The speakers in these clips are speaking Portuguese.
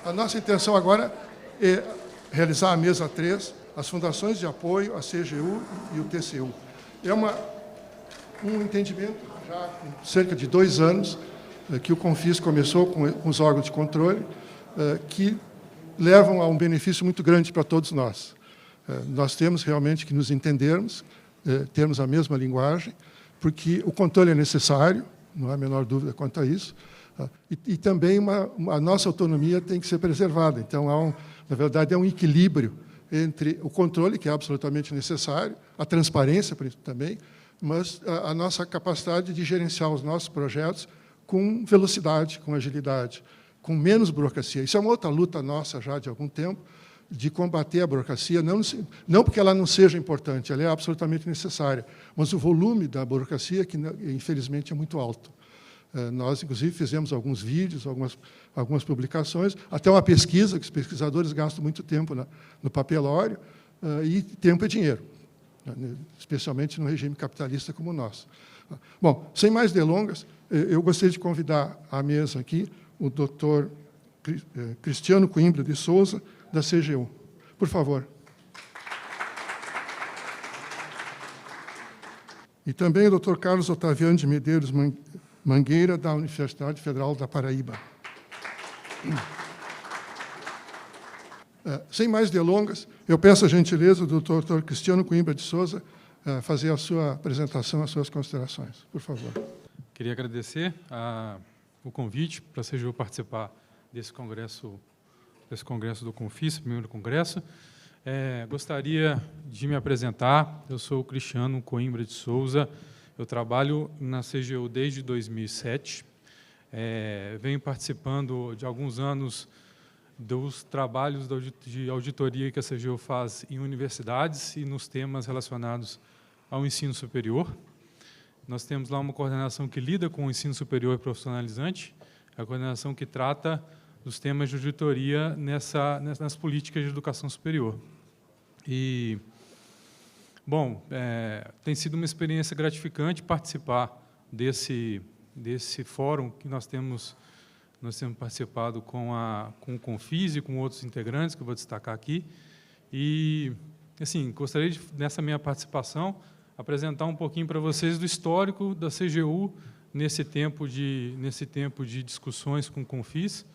A nossa intenção agora é realizar a mesa 3, as fundações de apoio, a CGU e o TCU. É um entendimento, já há cerca de 2 anos, que o Confis começou com os órgãos de controle, que levam a um benefício muito grande para todos nós. Nós temos realmente que nos entendermos, termos a mesma linguagem, porque o controle é necessário, não há a menor dúvida quanto a isso, e também a nossa autonomia tem que ser preservada. Então, na verdade, é um equilíbrio entre o controle, que é absolutamente necessário, a transparência também, mas a nossa capacidade de gerenciar os nossos projetos com velocidade, com agilidade, com menos burocracia. Isso é uma outra luta nossa já de algum tempo, de combater a burocracia, não porque ela não seja importante, ela é absolutamente necessária, mas o volume da burocracia, que infelizmente é muito alto. Nós, inclusive, fizemos alguns vídeos, algumas publicações, até uma pesquisa, que os pesquisadores gastam muito tempo no papelório, e tempo é dinheiro, especialmente no regime capitalista como o nosso. Bom, sem mais delongas, eu gostaria de convidar à mesa aqui o doutor Cristiano Coimbra de Souza, da CGU. Por favor. E também o doutor Carlos Otaviano de Medeiros Mangueira, da Universidade Federal da Paraíba. Sem mais delongas, eu peço a gentileza do doutor Cristiano Coimbra de Souza fazer a sua apresentação, as suas considerações. Por favor. Queria agradecer o convite para a CGU participar desse congresso do Confis, primeiro congresso. Gostaria de me apresentar. Eu sou o Cristiano Coimbra de Souza. Eu trabalho na CGU desde 2007. Venho participando de alguns anos dos trabalhos de auditoria que a CGU faz em universidades e nos temas relacionados ao ensino superior. Nós temos lá uma coordenação que lida com o ensino superior e profissionalizante, a coordenação que trata dos temas de auditoria nas políticas de educação superior. E, bom, tem sido uma experiência gratificante participar desse fórum que nós temos participado com o Confis e com outros integrantes, que eu vou destacar aqui. E, assim, gostaria de, nessa minha participação, apresentar um pouquinho para vocês do histórico da CGU nesse tempo de discussões com o Confis,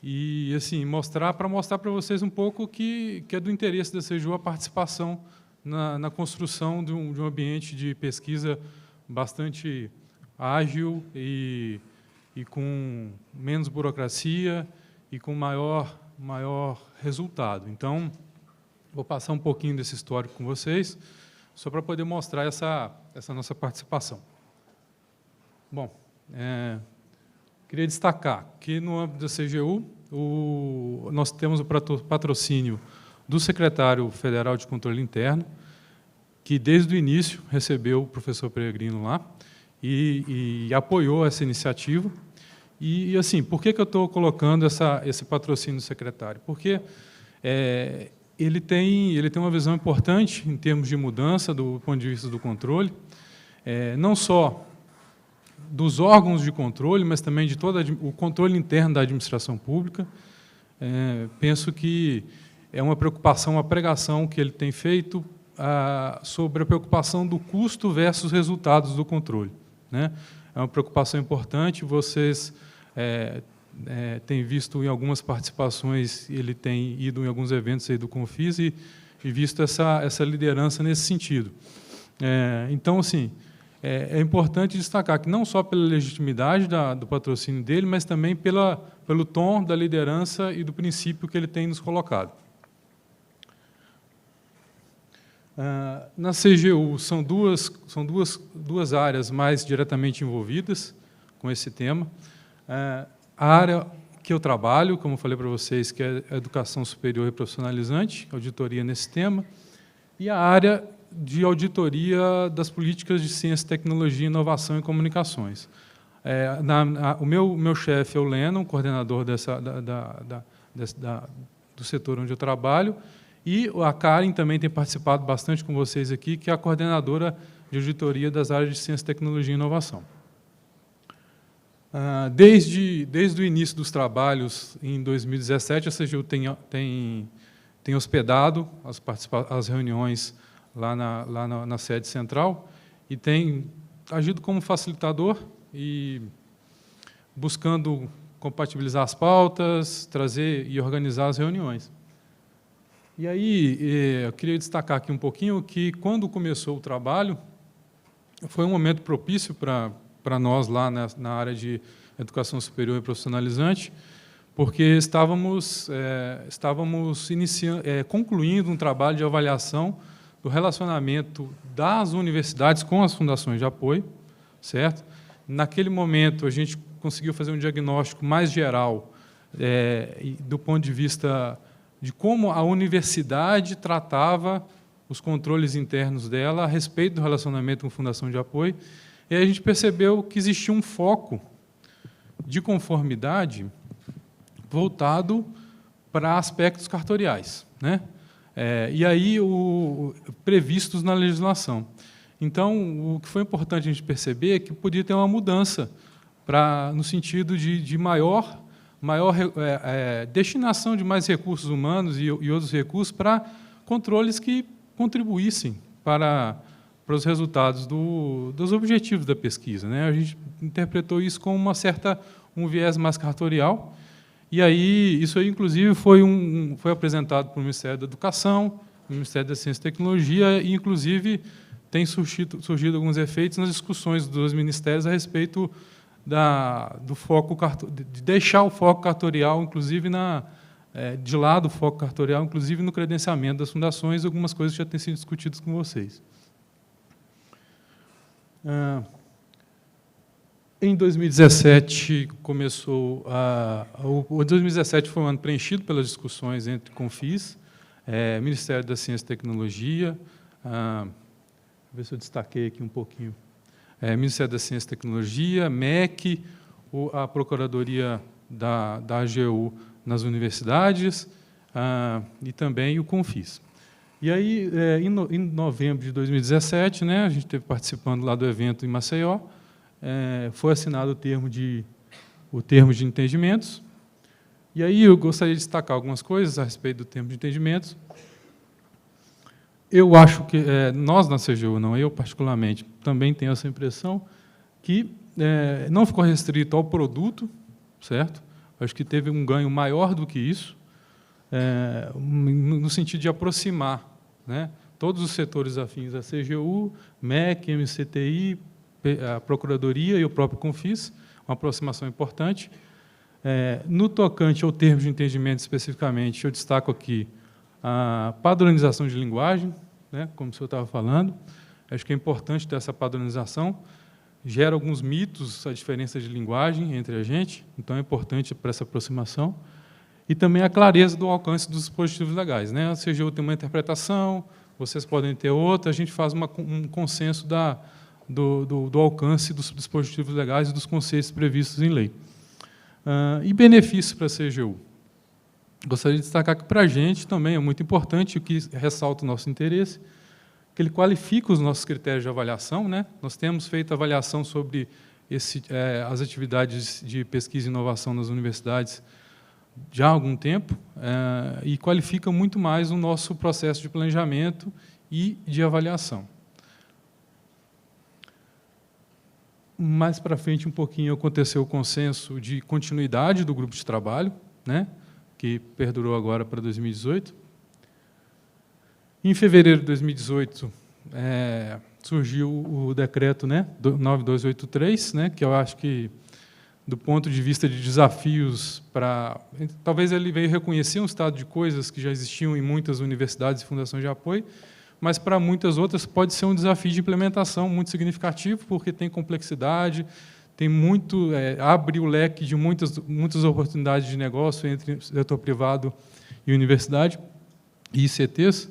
e assim mostrar para vocês um pouco que é do interesse da CGU a participação na construção de um ambiente de pesquisa bastante ágil e com menos burocracia e com maior resultado. Então, vou passar um pouquinho desse histórico com vocês, só para poder mostrar essa nossa participação. Bom, queria destacar que, no âmbito da CGU, nós temos o patrocínio do secretário federal de controle interno, que, desde o início, recebeu o professor Peregrino lá e apoiou essa iniciativa. E assim, por que eu estou colocando esse patrocínio do secretário? Porque ele tem uma visão importante em termos de mudança do ponto de vista do controle, não só dos órgãos de controle, mas também de todo o controle interno da administração pública. Penso que é uma preocupação, uma pregação que ele tem feito sobre a preocupação do custo versus resultados do controle, né? É uma preocupação importante. Vocês têm visto em algumas participações, ele tem ido em alguns eventos aí do Confis e visto essa liderança nesse sentido. Então, assim, é importante destacar que não só pela legitimidade do patrocínio dele, mas também pelo tom da liderança e do princípio que ele tem nos colocado. Na CGU, são duas áreas mais diretamente envolvidas com esse tema. A área que eu trabalho, como eu falei para vocês, que é a educação superior e profissionalizante, auditoria nesse tema, e a área de auditoria das políticas de ciência, tecnologia, inovação e comunicações. O meu chefe é o Lennon, coordenador do setor onde eu trabalho, e a Karen também tem participado bastante com vocês aqui, que é a coordenadora de auditoria das áreas de ciência, tecnologia e inovação. Desde o início dos trabalhos, em 2017, a CGU tem hospedado as reuniões lá na sede central e tem agido como facilitador e buscando compatibilizar as pautas, trazer e organizar as reuniões. E aí, eu queria destacar aqui um pouquinho que, quando começou o trabalho, foi um momento propício para nós lá na área de educação superior e profissionalizante, porque estávamos concluindo um trabalho de avaliação do relacionamento das universidades com as fundações de apoio, certo? Naquele momento, a gente conseguiu fazer um diagnóstico mais geral do ponto de vista de como a universidade tratava os controles internos dela a respeito do relacionamento com a fundação de apoio, e aí a gente percebeu que existia um foco de conformidade voltado para aspectos cartoriais, né? E aí previstos na legislação. Então, o que foi importante a gente perceber é que podia ter uma mudança no sentido de maior destinação de mais recursos humanos e outros recursos para controles que contribuíssem para os resultados dos objetivos da pesquisa, né? A gente interpretou isso como um viés mais cartorial, e aí isso aí, inclusive, foi apresentado para o Ministério da Educação, o Ministério da Ciência e Tecnologia, e, inclusive, tem surgido alguns efeitos nas discussões dos ministérios a respeito do foco, de deixar o foco cartorial, inclusive, de lado o foco cartorial, inclusive no credenciamento das fundações, algumas coisas que já têm sido discutidas com vocês. Em 2017, o 2017 foi um ano preenchido pelas discussões entre Confis, Ministério da Ciência e Tecnologia, vou ver se eu destaquei aqui um pouquinho, Ministério da Ciência e Tecnologia, MEC, a Procuradoria da AGU nas universidades e também o Confis. E aí, em novembro de 2017, né, a gente esteve participando lá do evento em Maceió, foi assinado o termo de entendimentos, e aí eu gostaria de destacar algumas coisas a respeito do termo de entendimentos. Eu acho que, nós na CGU, não eu particularmente, também tenho essa impressão que não ficou restrito ao produto, certo? Acho que teve um ganho maior do que isso, no sentido de aproximar, né, todos os setores afins à CGU, MEC, MCTI, a Procuradoria e o próprio Confis, uma aproximação importante. No tocante ao termo de entendimento especificamente, eu destaco aqui a padronização de linguagem, né, como o senhor estava falando. Acho que é importante ter essa padronização. Gera alguns mitos a diferença de linguagem entre a gente, então é importante para essa aproximação. E também a clareza do alcance dos dispositivos legais, né? A CGU tem uma interpretação, vocês podem ter outra, a gente faz um consenso do alcance dos dispositivos legais e dos conceitos previstos em lei. E benefícios para a CGU. Gostaria de destacar que, para a gente, também é muito importante, o que ressalta o nosso interesse, que ele qualifica os nossos critérios de avaliação, né? Nós temos feito avaliação sobre as atividades de pesquisa e inovação nas universidades já há algum tempo, e qualifica muito mais o nosso processo de planejamento e de avaliação. Mais para frente, um pouquinho, aconteceu o consenso de continuidade do grupo de trabalho, né, que perdurou agora para 2018. Em fevereiro de 2018, surgiu o decreto, né, 9283, né, que eu acho que, do ponto de vista de desafios, talvez ele veio reconhecer um estado de coisas que já existiam em muitas universidades e fundações de apoio, mas para muitas outras pode ser um desafio de implementação muito significativo, porque tem complexidade, tem abre o leque de muitas oportunidades de negócio entre setor privado e universidade e ICTs.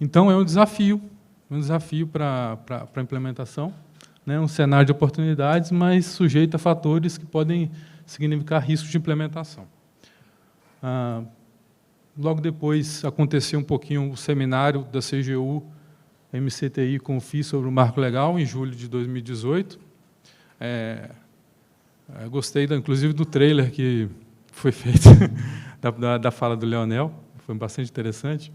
Então, é um desafio para a implementação, né, um cenário de oportunidades, mas sujeito a fatores que podem significar riscos de implementação. Logo depois, aconteceu um pouquinho o seminário da CGU, MCTI e Confis sobre o marco legal, em julho de 2018. Gostei, inclusive, do trailer que foi feito da fala do Leonel, foi bastante interessante.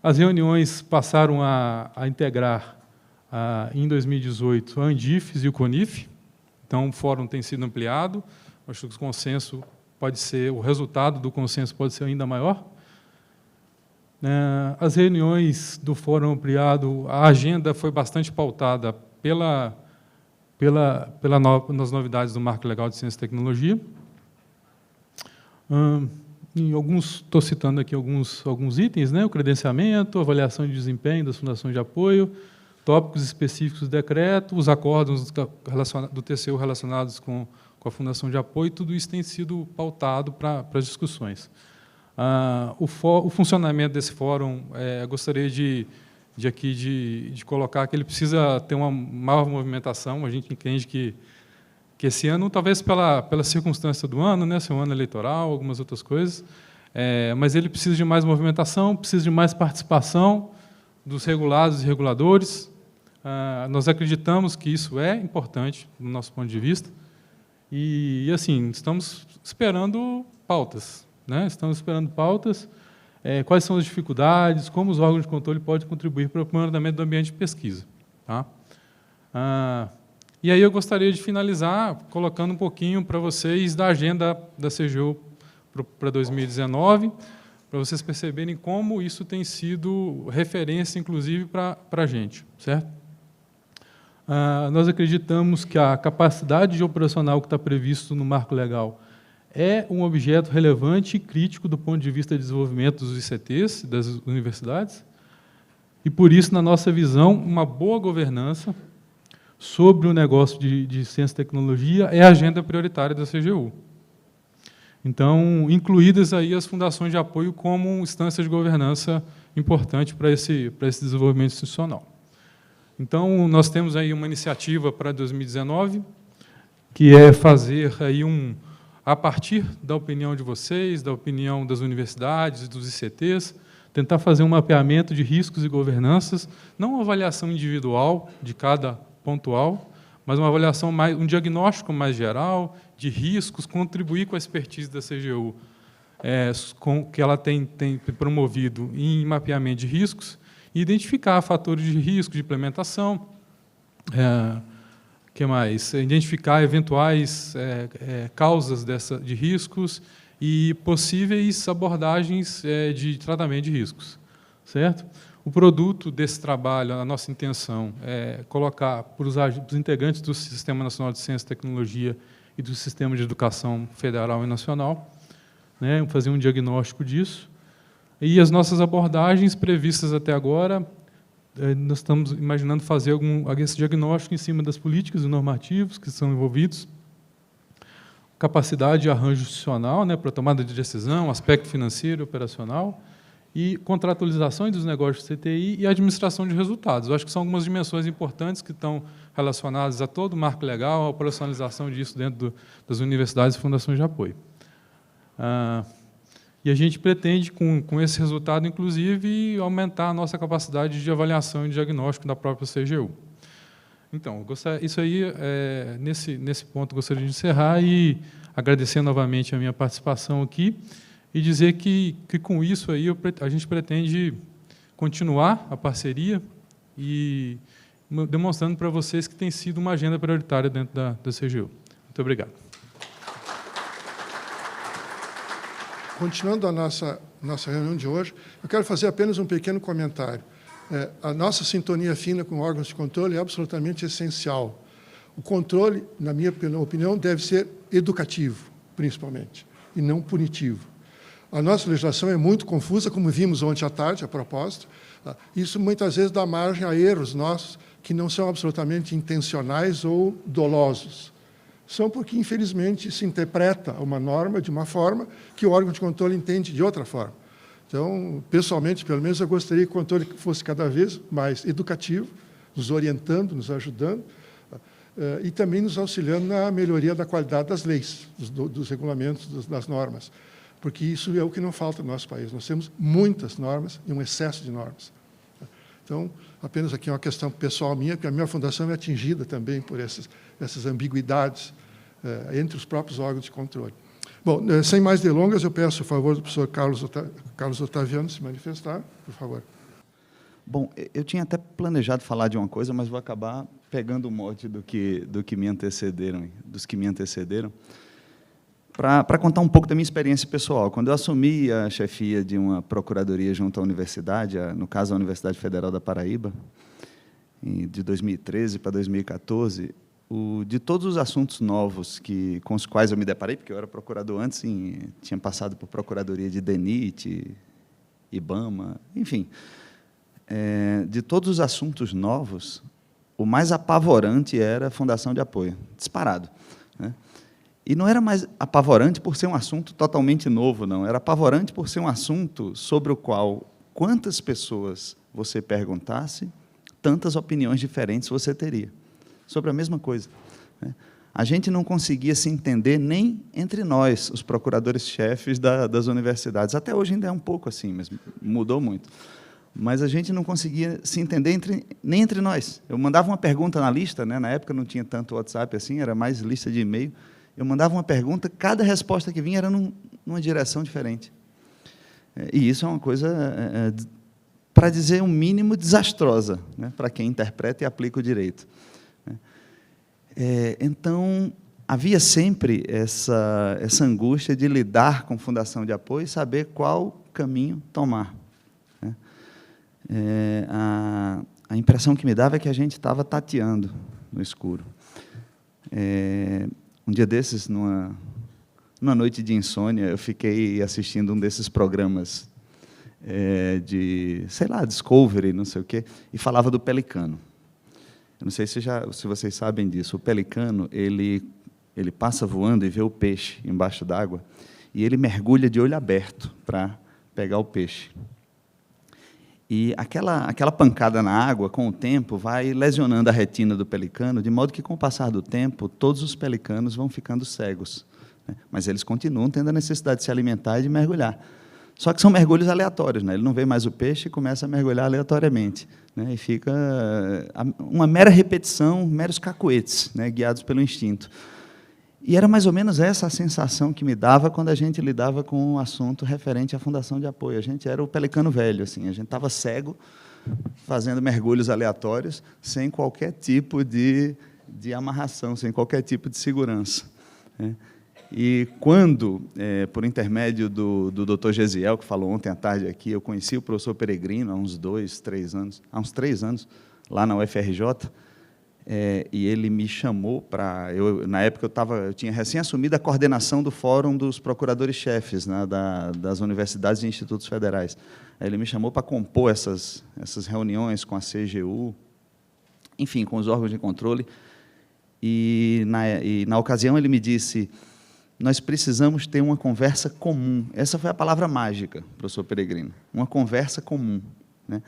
As reuniões passaram a integrar, em 2018, a Andifes e o CONIF, então o fórum tem sido ampliado, acho que o consenso pode ser, o resultado do consenso pode ser ainda maior. As reuniões do fórum ampliado, a agenda foi bastante pautada nas novidades do Marco Legal de Ciência e Tecnologia. Estou citando aqui alguns itens, né? O credenciamento, avaliação de desempenho das fundações de apoio, tópicos específicos do decreto, os acórdãos do TCU relacionados com a fundação de apoio, tudo isso tem sido pautado para as discussões. O funcionamento desse fórum, gostaria de colocar que ele precisa ter uma maior movimentação. A gente entende que esse ano, talvez pela circunstância do ano, né, ser um ano eleitoral, algumas outras coisas, mas ele precisa de mais movimentação, precisa de mais participação dos regulados e reguladores. Nós acreditamos que isso é importante, do nosso ponto de vista, e assim, estamos esperando pautas. Estamos esperando pautas, quais são as dificuldades, como os órgãos de controle podem contribuir para o aprimoramento do ambiente de pesquisa. Tá? E aí eu gostaria de finalizar colocando um pouquinho para vocês da agenda da CGU para 2019, para vocês perceberem como isso tem sido referência, inclusive, para a gente, certo? Nós acreditamos que a capacidade operacional que está previsto no marco legal é um objeto relevante e crítico do ponto de vista de desenvolvimento dos ICTs, das universidades, e, por isso, na nossa visão, uma boa governança sobre o negócio de ciência e tecnologia é a agenda prioritária da CGU. Então, incluídas aí as fundações de apoio como instância de governança importante para esse desenvolvimento institucional. Então, nós temos aí uma iniciativa para 2019, que é fazer aí a partir da opinião de vocês, da opinião das universidades, dos ICTs, tentar fazer um mapeamento de riscos e governanças, não uma avaliação individual de cada pontual, mas uma avaliação um diagnóstico mais geral de riscos, contribuir com a expertise da CGU, que ela tem promovido em mapeamento de riscos, e identificar fatores de risco de implementação, que mais? Identificar eventuais causas de riscos e possíveis abordagens de tratamento de riscos, certo? O produto desse trabalho, a nossa intenção é colocar para os integrantes do Sistema Nacional de Ciência e Tecnologia e do Sistema de Educação Federal e Nacional, né, fazer um diagnóstico disso. E as nossas abordagens previstas até agora, nós estamos imaginando fazer esse diagnóstico em cima das políticas e normativos que são envolvidos, capacidade de arranjo institucional, né, para tomada de decisão, aspecto financeiro e operacional, e contratualizações dos negócios de CTI e administração de resultados. Eu acho que são algumas dimensões importantes que estão relacionadas a todo o marco legal, a operacionalização disso dentro das universidades e fundações de apoio. E a gente pretende, com esse resultado, inclusive, aumentar a nossa capacidade de avaliação e diagnóstico da própria CGU. Então, isso aí, nesse ponto, gostaria de encerrar e agradecer novamente a minha participação aqui e dizer que com isso aí a gente pretende continuar a parceria e demonstrando para vocês que tem sido uma agenda prioritária dentro da CGU. Muito obrigado. Continuando a nossa reunião de hoje, eu quero fazer apenas um pequeno comentário. A nossa sintonia fina com órgãos de controle é absolutamente essencial. O controle, na minha opinião, deve ser educativo, principalmente, e não punitivo. A nossa legislação é muito confusa, como vimos ontem à tarde, a propósito. Isso, muitas vezes, dá margem a erros nossos que não são absolutamente intencionais ou dolosos. São porque, infelizmente, se interpreta uma norma de uma forma que o órgão de controle entende de outra forma. Então, pessoalmente, pelo menos, eu gostaria que o controle fosse cada vez mais educativo, nos orientando, nos ajudando, e também nos auxiliando na melhoria da qualidade das leis, dos regulamentos, das normas, porque isso é o que não falta no nosso país. Nós temos muitas normas e um excesso de normas. Então, apenas aqui uma questão pessoal minha, porque a minha fundação é atingida também por essas ambiguidades entre os próprios órgãos de controle. Bom, sem mais delongas, eu peço o favor do professor Carlos Otaviano se manifestar, por favor. Bom, eu tinha até planejado falar de uma coisa, mas vou acabar pegando o mote dos que me antecederam, para contar um pouco da minha experiência pessoal. Quando eu assumi a chefia de uma procuradoria junto à universidade, no caso a Universidade Federal da Paraíba, de 2013 para 2014, de todos os assuntos novos com os quais eu me deparei, porque eu era procurador antes, tinha passado por procuradoria de DENIT, IBAMA, enfim, de todos os assuntos novos, o mais apavorante era a Fundação de Apoio, disparado, né? E não era mais apavorante por ser um assunto totalmente novo, não. Era apavorante por ser um assunto sobre o qual, quantas pessoas você perguntasse, tantas opiniões diferentes você teria sobre a mesma coisa, né? A gente não conseguia se entender nem entre nós, os procuradores-chefes das universidades. Até hoje ainda é um pouco assim, mas mudou muito. Mas a gente não conseguia se entender nem entre nós. Eu mandava uma pergunta na lista, né? Na época não tinha tanto WhatsApp assim, era mais lista de e-mail. Eu mandava uma pergunta, cada resposta que vinha era numa direção diferente. E isso é uma coisa, para dizer o mínimo, desastrosa, né? Para quem interpreta e aplica o direito. Então, havia sempre essa angústia de lidar com fundação de apoio e saber qual caminho tomar, né? A impressão que me dava é que a gente estava tateando no escuro. Um dia desses, numa noite de insônia, eu fiquei assistindo um desses programas sei lá, Discovery, não sei o quê, e falava do pelicano. Eu não sei se vocês sabem disso. O pelicano, ele passa voando e vê o peixe embaixo d'água, e ele mergulha de olho aberto para pegar o peixe. E aquela pancada na água, com o tempo, vai lesionando a retina do pelicano, de modo que, com o passar do tempo, todos os pelicanos vão ficando cegos, né? Mas eles continuam tendo a necessidade de se alimentar e de mergulhar. Só que são mergulhos aleatórios, né? Ele não vê mais o peixe e começa a mergulhar aleatoriamente, né? E fica uma mera repetição, meros cacuetes, né? Guiados pelo instinto. E era mais ou menos essa a sensação que me dava quando a gente lidava com um assunto referente à Fundação de Apoio. A gente era o pelicano velho, assim, a gente estava cego, fazendo mergulhos aleatórios, sem qualquer tipo de amarração, sem qualquer tipo de segurança, né? E quando, por intermédio do Dr. Gesiel, que falou ontem à tarde aqui, eu conheci o professor Peregrino há uns 3 anos, lá na UFRJ, e ele me chamou para... Na época, eu tinha recém-assumido a coordenação do Fórum dos Procuradores-Chefes, né, das universidades e institutos federais. Aí ele me chamou para compor essas reuniões com a CGU, enfim, com os órgãos de controle, e na ocasião ele me disse: nós precisamos ter uma conversa comum. Essa foi a palavra mágica, professor Peregrino, uma conversa comum, né?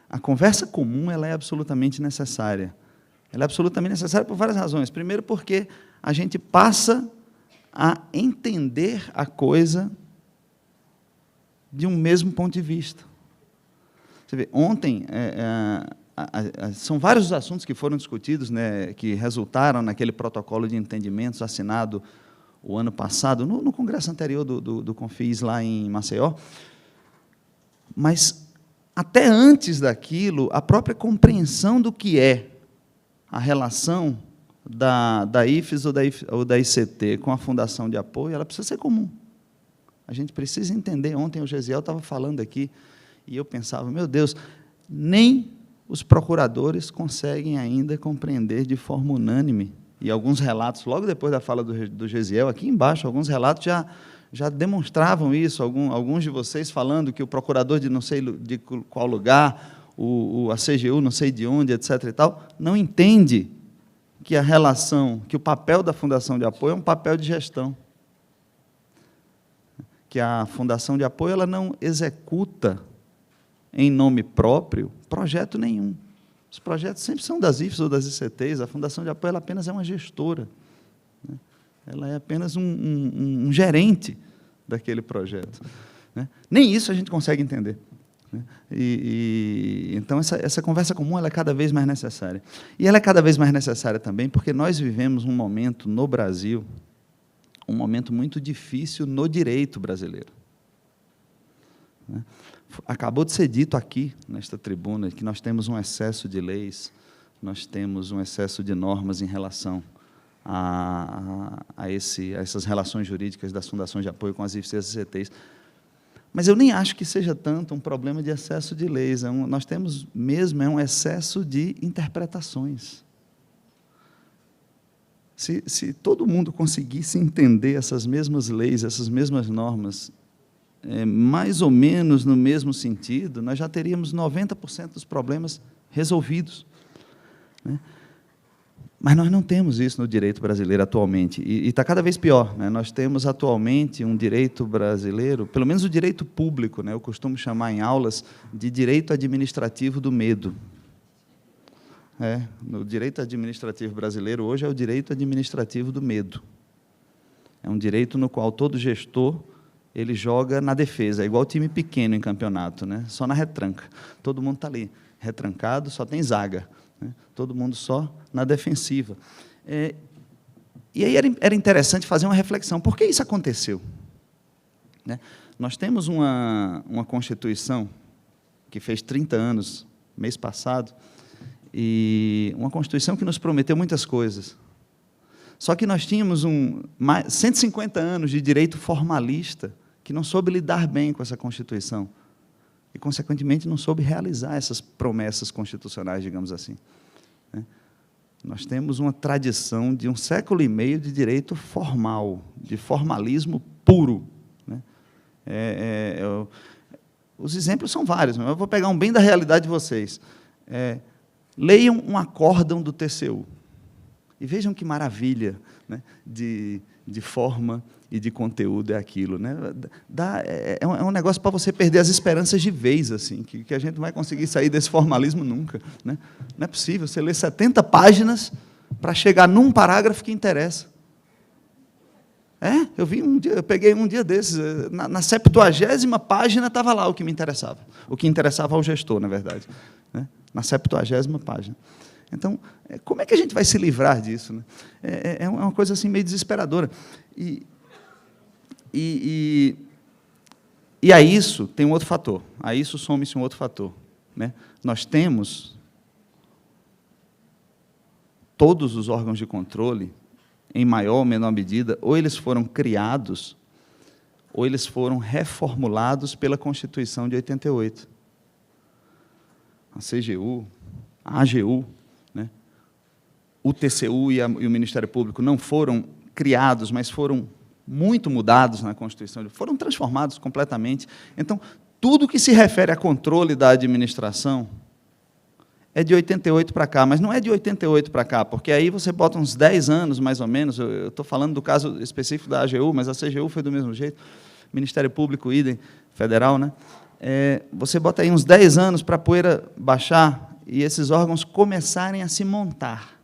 A conversa comum ela é absolutamente necessária. Ela é absolutamente necessária por várias razões. Primeiro, porque a gente passa a entender a coisa de um mesmo ponto de vista. Você vê, ontem, são vários os assuntos que foram discutidos, né, que resultaram naquele protocolo de entendimentos assinado o ano passado, no congresso anterior do Confis, lá em Maceió. Mas, até antes daquilo, a própria compreensão do que é a relação da IFES ou da ICT com a Fundação de Apoio, ela precisa ser comum. A gente precisa entender. Ontem o Gesiel estava falando aqui, e eu pensava, meu Deus, nem os procuradores conseguem ainda compreender de forma unânime. E alguns relatos, logo depois da fala do Gesiel, aqui embaixo, alguns relatos já demonstravam isso, alguns de vocês falando que o procurador de não sei de qual lugar, a CGU não sei de onde, etc. e tal, não entende que a relação, que o papel da Fundação de Apoio é um papel de gestão. Que a Fundação de Apoio ela não executa em nome próprio projeto nenhum. Os projetos sempre são das IFES ou das ICTs, a Fundação de Apoio ela apenas é uma gestora, né? Ela é apenas um gerente daquele projeto, né? Nem isso a gente consegue entender, né? Então, essa conversa comum ela é cada vez mais necessária. E ela é cada vez mais necessária também porque nós vivemos um momento no Brasil um momento muito difícil no direito brasileiro. Acabou de ser dito aqui, nesta tribuna, que nós temos um excesso de leis, nós temos um excesso de normas em relação a essas relações jurídicas das fundações de apoio com as IFCs e CTIs. Mas eu nem acho que seja tanto um problema de excesso de leis. Nós temos mesmo um excesso de interpretações. Se todo mundo conseguisse entender essas mesmas leis, essas mesmas normas, mais ou menos no mesmo sentido, nós já teríamos 90% dos problemas resolvidos, né? Mas nós não temos isso no direito brasileiro atualmente, e está cada vez pior, né? Nós temos atualmente um direito brasileiro, pelo menos o direito público, né? Eu costumo chamar em aulas de direito administrativo do medo. No direito administrativo brasileiro, hoje, é o direito administrativo do medo. É um direito no qual todo gestor ele joga na defesa, é igual time pequeno em campeonato, né? Só na retranca. Todo mundo está ali, retrancado, só tem zaga, né? Todo mundo só na defensiva. E aí era interessante fazer uma reflexão. Por que isso aconteceu? Né? Nós temos uma Constituição que fez 30 anos, mês passado, e uma Constituição que nos prometeu muitas coisas. Só que nós tínhamos 150 anos de direito formalista que não soube lidar bem com essa Constituição e, consequentemente, não soube realizar essas promessas constitucionais, digamos assim. Nós temos uma tradição de 1,5 século de direito formal, de formalismo puro. Os exemplos são vários, mas eu vou pegar um bem da realidade de vocês. Leiam um acórdão do TCU e vejam que maravilha, né, de forma e de conteúdo é aquilo, né? É um negócio para você perder as esperanças de vez, assim, que a gente não vai conseguir sair desse formalismo nunca, né? Não é possível você ler 70 páginas para chegar num parágrafo que interessa. Eu peguei um dia desses, na 70ª página estava lá o que me interessava, o que interessava ao gestor, na verdade, né? Na 70ª página. Então, como é que a gente vai se livrar disso, né? É uma coisa assim meio desesperadora. E a isso tem um outro fator. A isso some-se um outro fator, né? Nós temos todos os órgãos de controle, em maior ou menor medida, ou eles foram criados, ou eles foram reformulados pela Constituição de 88. A CGU, a AGU, né? O TCU e o Ministério Público não foram criados, mas foram muito mudados na Constituição, foram transformados completamente. Então, tudo que se refere a controle da administração é de 88 para cá, mas não é de 88 para cá, porque aí você bota uns 10 anos, mais ou menos, eu estou falando do caso específico da AGU, mas a CGU foi do mesmo jeito, Ministério Público, idem, federal, né? Você bota aí uns 10 anos para a poeira baixar e esses órgãos começarem a se montar.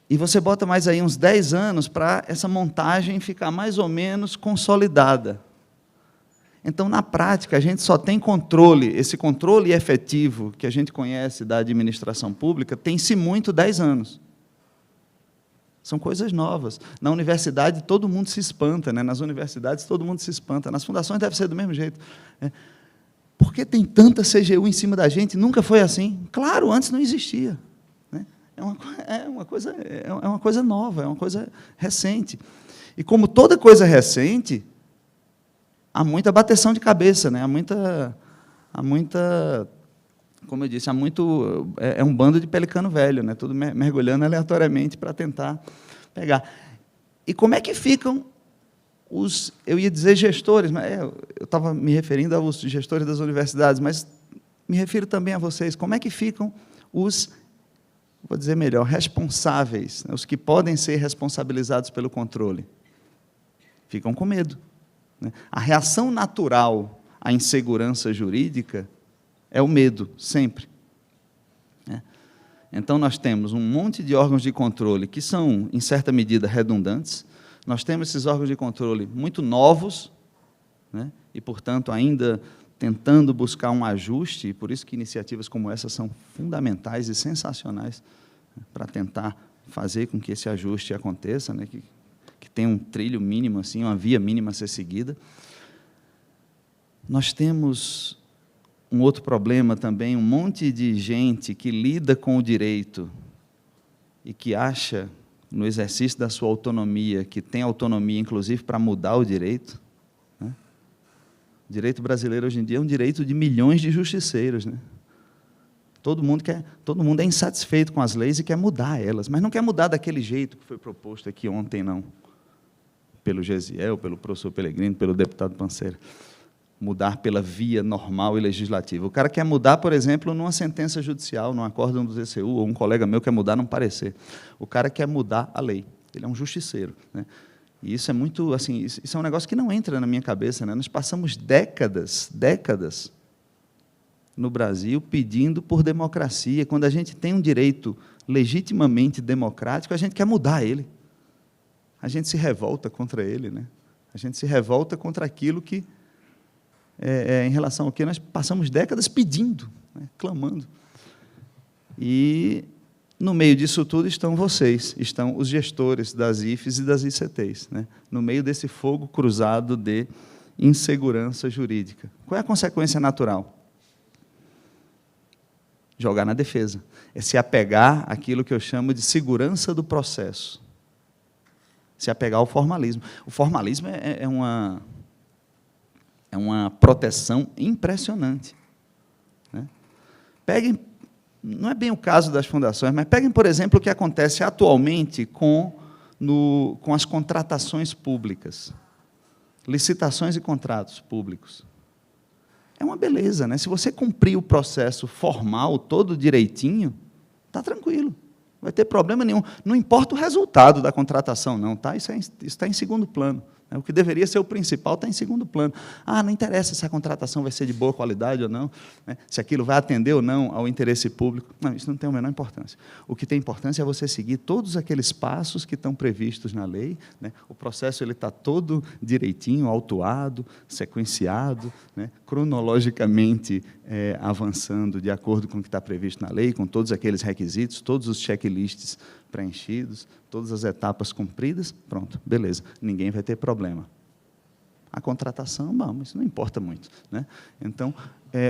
E você bota mais aí uns 10 anos para essa montagem ficar mais ou menos consolidada. Então, na prática, a gente só tem controle, esse controle efetivo que a gente conhece da administração pública, tem-se muito 10 anos. São coisas novas. Na universidade, todo mundo se espanta, né? Nas universidades, todo mundo se espanta. Nas fundações, deve ser do mesmo jeito. Por que tem tanta CGU em cima da gente? Nunca foi assim. Claro, antes não existia. Né? É uma coisa nova, é uma coisa recente. E, como toda coisa recente, há muita bateção de cabeça, né? Há muita, como eu disse, é um bando de pelicano velho, né? Tudo mergulhando aleatoriamente para tentar pegar. E como é que ficam eu ia dizer gestores, mas eu estava me referindo aos gestores das universidades, mas me refiro também a vocês, como é que ficam vou dizer melhor, responsáveis, né? Os que podem ser responsabilizados pelo controle? Ficam com medo. A reação natural à insegurança jurídica é o medo, sempre. Então, nós temos um monte de órgãos de controle que são, em certa medida, redundantes. Nós temos esses órgãos de controle muito novos, né? E, portanto, ainda tentando buscar um ajuste, e por isso que iniciativas como essa são fundamentais e sensacionais, né, para tentar fazer com que esse ajuste aconteça, né? Que que tem um trilho mínimo, assim, uma via mínima a ser seguida. Nós temos um outro problema também, um monte de gente que lida com o direito e que acha, no exercício da sua autonomia, que tem autonomia, inclusive, para mudar o direito. Né? O direito brasileiro, hoje em dia, é um direito de milhões de justiceiros. Né? Todo mundo é insatisfeito com as leis e quer mudar elas, mas não quer mudar daquele jeito que foi proposto aqui ontem, não. Pelo Gesiel, pelo professor Pellegrino, pelo deputado Panceira. Mudar pela via normal e legislativa. O cara quer mudar, por exemplo, numa sentença judicial, num acórdão do TCU, ou um colega meu quer mudar num parecer. O cara quer mudar a lei. Ele é um justiceiro. Né? E isso é muito, assim, isso é um negócio que não entra na minha cabeça. Né? Nós passamos décadas no Brasil pedindo por democracia. Quando a gente tem um direito legitimamente democrático, a gente quer mudar ele. A gente se revolta contra ele. Né? A gente se revolta contra aquilo que em relação ao que nós passamos décadas pedindo, né, clamando. E, no meio disso tudo, estão vocês, estão os gestores das IFES e das ICTs, né, no meio desse fogo cruzado de insegurança jurídica. Qual é a consequência natural? Jogar na defesa. É se apegar àquilo que eu chamo de segurança do processo. Se apegar ao formalismo. O formalismo é uma proteção impressionante. Né? Peguem, não é bem o caso das fundações, mas peguem, por exemplo, o que acontece atualmente com as contratações públicas, licitações e contratos públicos. É uma beleza, né? Se você cumprir o processo formal todo direitinho, está tranquilo, não vai ter problema nenhum. Não importa o resultado da contratação, não, tá? Isso está em segundo plano. O que deveria ser o principal está em segundo plano. Não interessa se a contratação vai ser de boa qualidade ou não, né? Se aquilo vai atender ou não ao interesse público. Não, isso não tem a menor importância. O que tem importância é você seguir todos aqueles passos que estão previstos na lei. Né? O processo está todo direitinho, autuado, sequenciado, né? Cronologicamente avançando de acordo com o que está previsto na lei, com todos aqueles requisitos, todos os checklists preenchidos, todas as etapas cumpridas, pronto, beleza, ninguém vai ter problema. A contratação, bom, isso não importa muito. Né? Então,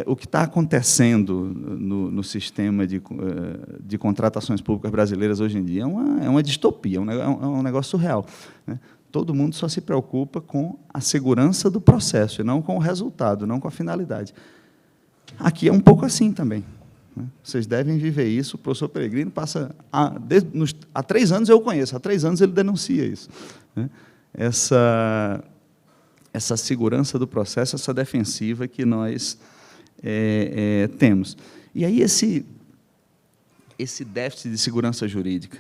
o que está acontecendo no sistema de contratações públicas brasileiras hoje em dia é uma distopia, é um negócio surreal. Né? Todo mundo só se preocupa com a segurança do processo, e não com o resultado, não com a finalidade. Aqui é um pouco assim também. Vocês devem viver isso. O professor Pellegrino passa... Há 3 anos eu o conheço, há 3 anos ele denuncia isso. Né? Essa segurança do processo, essa defensiva que nós temos. E aí esse déficit de segurança jurídica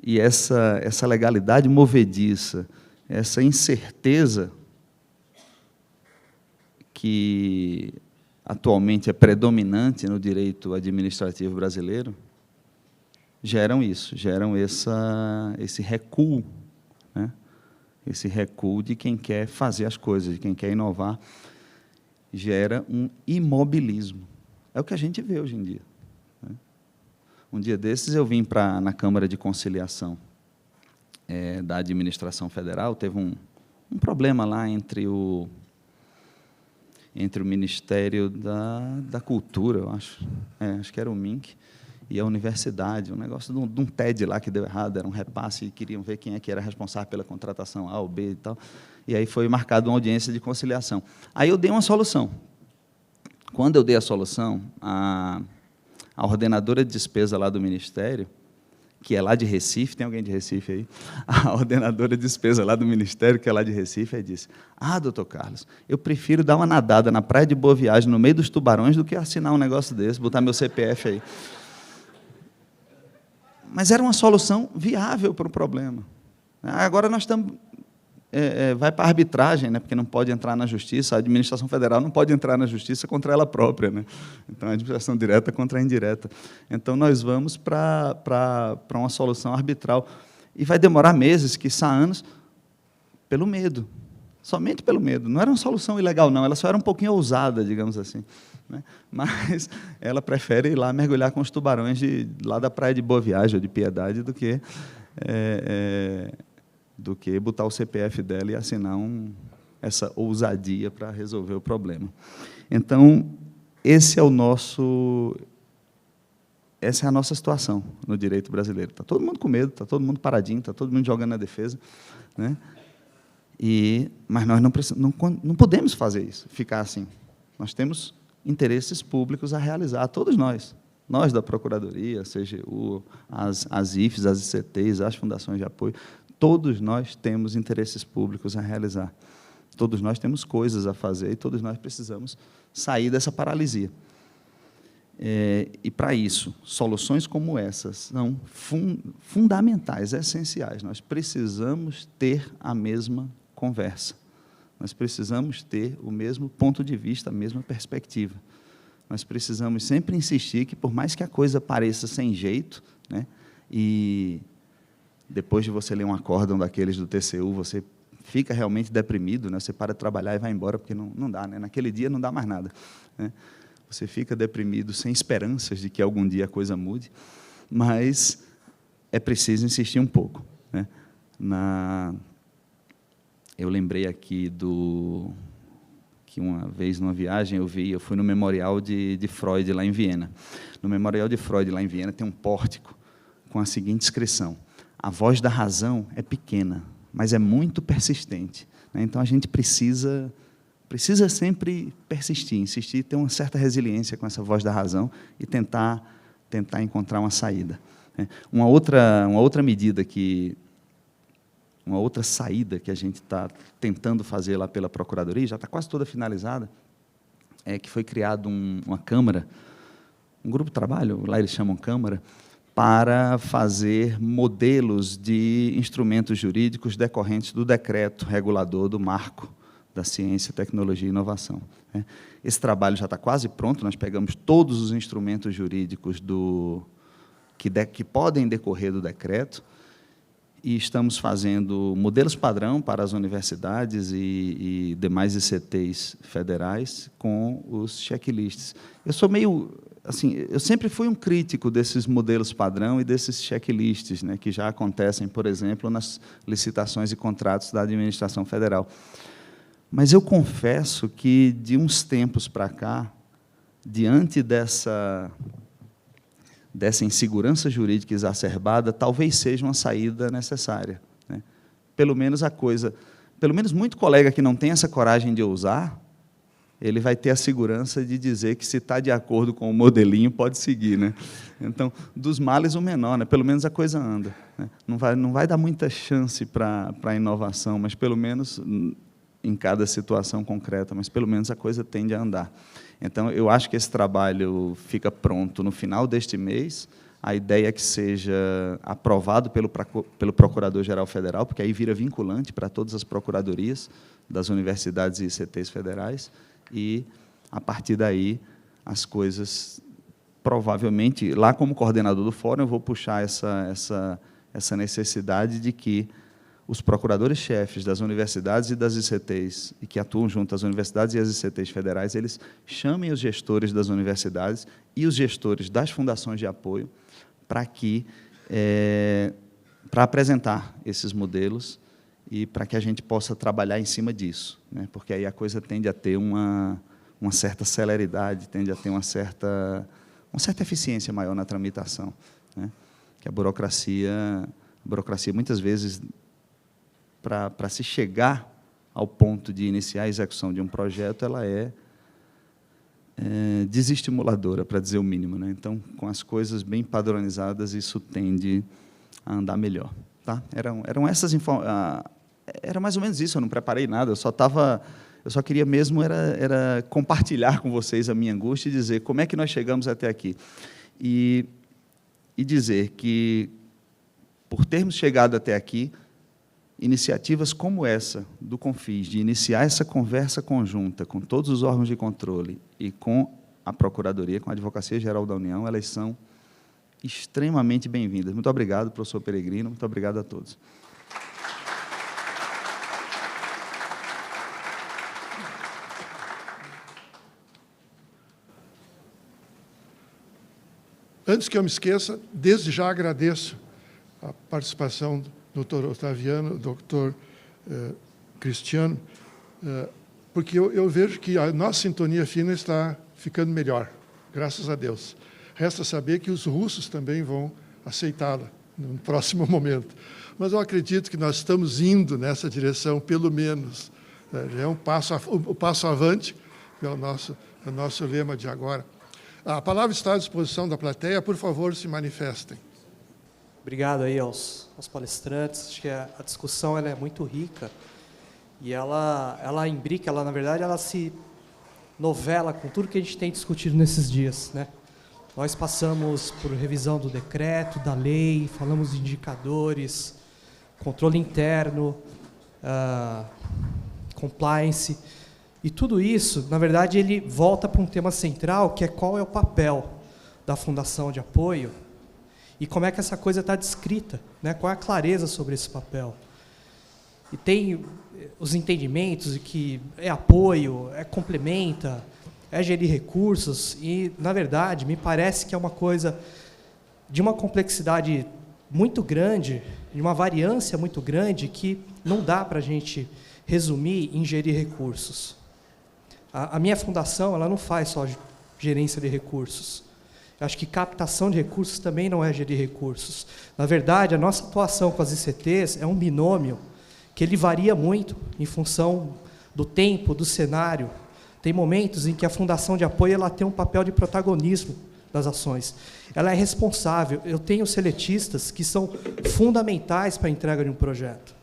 e essa legalidade movediça, essa incerteza que atualmente é predominante no direito administrativo brasileiro, geram esse recuo, né? Esse recuo de quem quer fazer as coisas, de quem quer inovar, gera um imobilismo. É o que a gente vê hoje em dia. Né? Um dia desses eu vim na Câmara de Conciliação da Administração Federal, teve um problema lá entre o Ministério da Cultura, eu acho. Acho que era o MINC, e a universidade, um negócio de um TED lá que deu errado, era um repasse, e queriam ver quem é que era responsável pela contratação A ou B e tal. E aí foi marcada uma audiência de conciliação. Aí eu dei uma solução. Quando eu dei a solução, a ordenadora de despesa lá do Ministério, que é lá de Recife, tem alguém de Recife aí? A ordenadora de despesa lá do Ministério, que é lá de Recife, aí disse: doutor Carlos, eu prefiro dar uma nadada na Praia de Boa Viagem, no meio dos tubarões, do que assinar um negócio desse, botar meu CPF aí. Mas era uma solução viável para o problema. Agora nós estamos... vai para a arbitragem, né, porque não pode entrar na justiça, a administração federal não pode entrar na justiça contra ela própria. Né? Então, a administração direta contra a indireta. Então, nós vamos para uma solução arbitral. E vai demorar meses, quiçá anos, pelo medo. Somente pelo medo. Não era uma solução ilegal, não. Ela só era um pouquinho ousada, digamos assim. Né? Mas ela prefere ir lá mergulhar com os tubarões lá da Praia de Boa Viagem ou de Piedade do que do que botar o CPF dela e assinar essa ousadia para resolver o problema. Então, essa é a nossa situação no direito brasileiro. Está todo mundo com medo, está todo mundo paradinho, está todo mundo jogando na defesa, né? Mas nós não podemos fazer isso, ficar assim. Nós temos interesses públicos a realizar, todos nós da Procuradoria, CGU, as IFES, as ICTs, as fundações de apoio, todos nós temos interesses públicos a realizar. Todos nós temos coisas a fazer e todos nós precisamos sair dessa paralisia. E, para isso, soluções como essas são fundamentais, essenciais. Nós precisamos ter a mesma conversa. Nós precisamos ter o mesmo ponto de vista, a mesma perspectiva. Nós precisamos sempre insistir que, por mais que a coisa pareça sem jeito, né, e depois de você ler um acórdão daqueles do TCU, você fica realmente deprimido, né, você para de trabalhar e vai embora, porque não dá, né, naquele dia não dá mais nada, né. Você fica deprimido, sem esperanças de que algum dia a coisa mude, mas é preciso insistir um pouco, né. Eu lembrei aqui que uma vez, numa viagem, eu fui no Memorial de Freud, lá em Viena. No Memorial de Freud, lá em Viena, tem um pórtico com a seguinte inscrição: a voz da razão é pequena, mas é muito persistente. Então, a gente precisa sempre persistir, insistir, ter uma certa resiliência com essa voz da razão e tentar encontrar uma saída. Uma outra medida uma outra saída que a gente está tentando fazer lá pela Procuradoria, já está quase toda finalizada, é que foi criado uma Câmara, um grupo de trabalho, lá eles chamam Câmara, para fazer modelos de instrumentos jurídicos decorrentes do decreto regulador do marco da ciência, tecnologia e inovação. Esse trabalho já está quase pronto, nós pegamos todos os instrumentos jurídicos que podem decorrer do decreto, e estamos fazendo modelos padrão para as universidades e demais ICTs federais com os checklists. Eu sempre fui um crítico desses modelos padrão e desses checklists, né, que já acontecem, por exemplo, nas licitações e contratos da administração federal. Mas eu confesso que, de uns tempos para cá, diante dessa insegurança jurídica exacerbada, talvez seja uma saída necessária, né? Pelo menos muito colega que não tem essa coragem de ousar, ele vai ter a segurança de dizer que, se está de acordo com o modelinho, pode seguir, né? Então, dos males o menor, né? Pelo menos a coisa anda, né? Não vai dar muita chance para a inovação, mas, pelo menos, em cada situação concreta, mas, pelo menos, a coisa tende a andar. Então, eu acho que esse trabalho fica pronto no final deste mês. A ideia é que seja aprovado pelo Procurador-Geral Federal, porque aí vira vinculante para todas as procuradorias das universidades e ICTs federais, e, a partir daí, as coisas, provavelmente, lá como coordenador do fórum, eu vou puxar essa necessidade de que os procuradores-chefes das universidades e das ICTs, e que atuam junto às universidades e às ICTs federais, eles chamem os gestores das universidades e os gestores das fundações de apoio para apresentar esses modelos e para que a gente possa trabalhar em cima disso, né? Porque aí a coisa tende a ter uma certa celeridade, tende a ter uma certa eficiência maior na tramitação, né? Que a burocracia, muitas vezes, para se chegar ao ponto de iniciar a execução de um projeto, ela é desestimuladora, para dizer o mínimo, né? Então, com as coisas bem padronizadas, isso tende a andar melhor. Tá? Eram essas informações. Era mais ou menos isso, eu não preparei nada, eu só queria mesmo era compartilhar com vocês a minha angústia e dizer como é que nós chegamos até aqui. E dizer que, por termos chegado até aqui, iniciativas como essa do CONFIS, de iniciar essa conversa conjunta com todos os órgãos de controle e com a Procuradoria, com a Advocacia Geral da União, elas são extremamente bem-vindas. Muito obrigado, professor Peregrino, muito obrigado a todos. Antes que eu me esqueça, desde já agradeço a participação doutor Otaviano, doutor Cristiano, porque eu vejo que a nossa sintonia fina está ficando melhor, graças a Deus. Resta saber que os russos também vão aceitá-la no próximo momento. Mas eu acredito que nós estamos indo nessa direção, pelo menos. Já é um passo avante, é o nosso lema de agora. A palavra está à disposição da plateia, por favor, se manifestem. Obrigado aí aos palestrantes. Acho que a discussão ela é muito rica e ela imbrica, na verdade, ela se novela com tudo que a gente tem discutido nesses dias, né? Nós passamos por revisão do decreto, da lei, falamos de indicadores, controle interno, compliance, e tudo isso, na verdade, ele volta para um tema central, que é qual é o papel da Fundação de Apoio e como é que essa coisa está descrita, né? Qual é a clareza sobre esse papel. E tem os entendimentos de que é apoio, é complementa, é gerir recursos, e, na verdade, me parece que é uma coisa de uma complexidade muito grande, de uma variância muito grande, que não dá para a gente resumir em gerir recursos. A minha fundação ela não faz só gerência de recursos. Eu acho que captação de recursos também não é gerir recursos. Na verdade, a nossa atuação com as ICTs é um binômio que ele varia muito em função do tempo, do cenário. Tem momentos em que a Fundação de Apoio ela tem um papel de protagonismo das ações. Ela é responsável. Eu tenho seletistas que são fundamentais para a entrega de um projeto.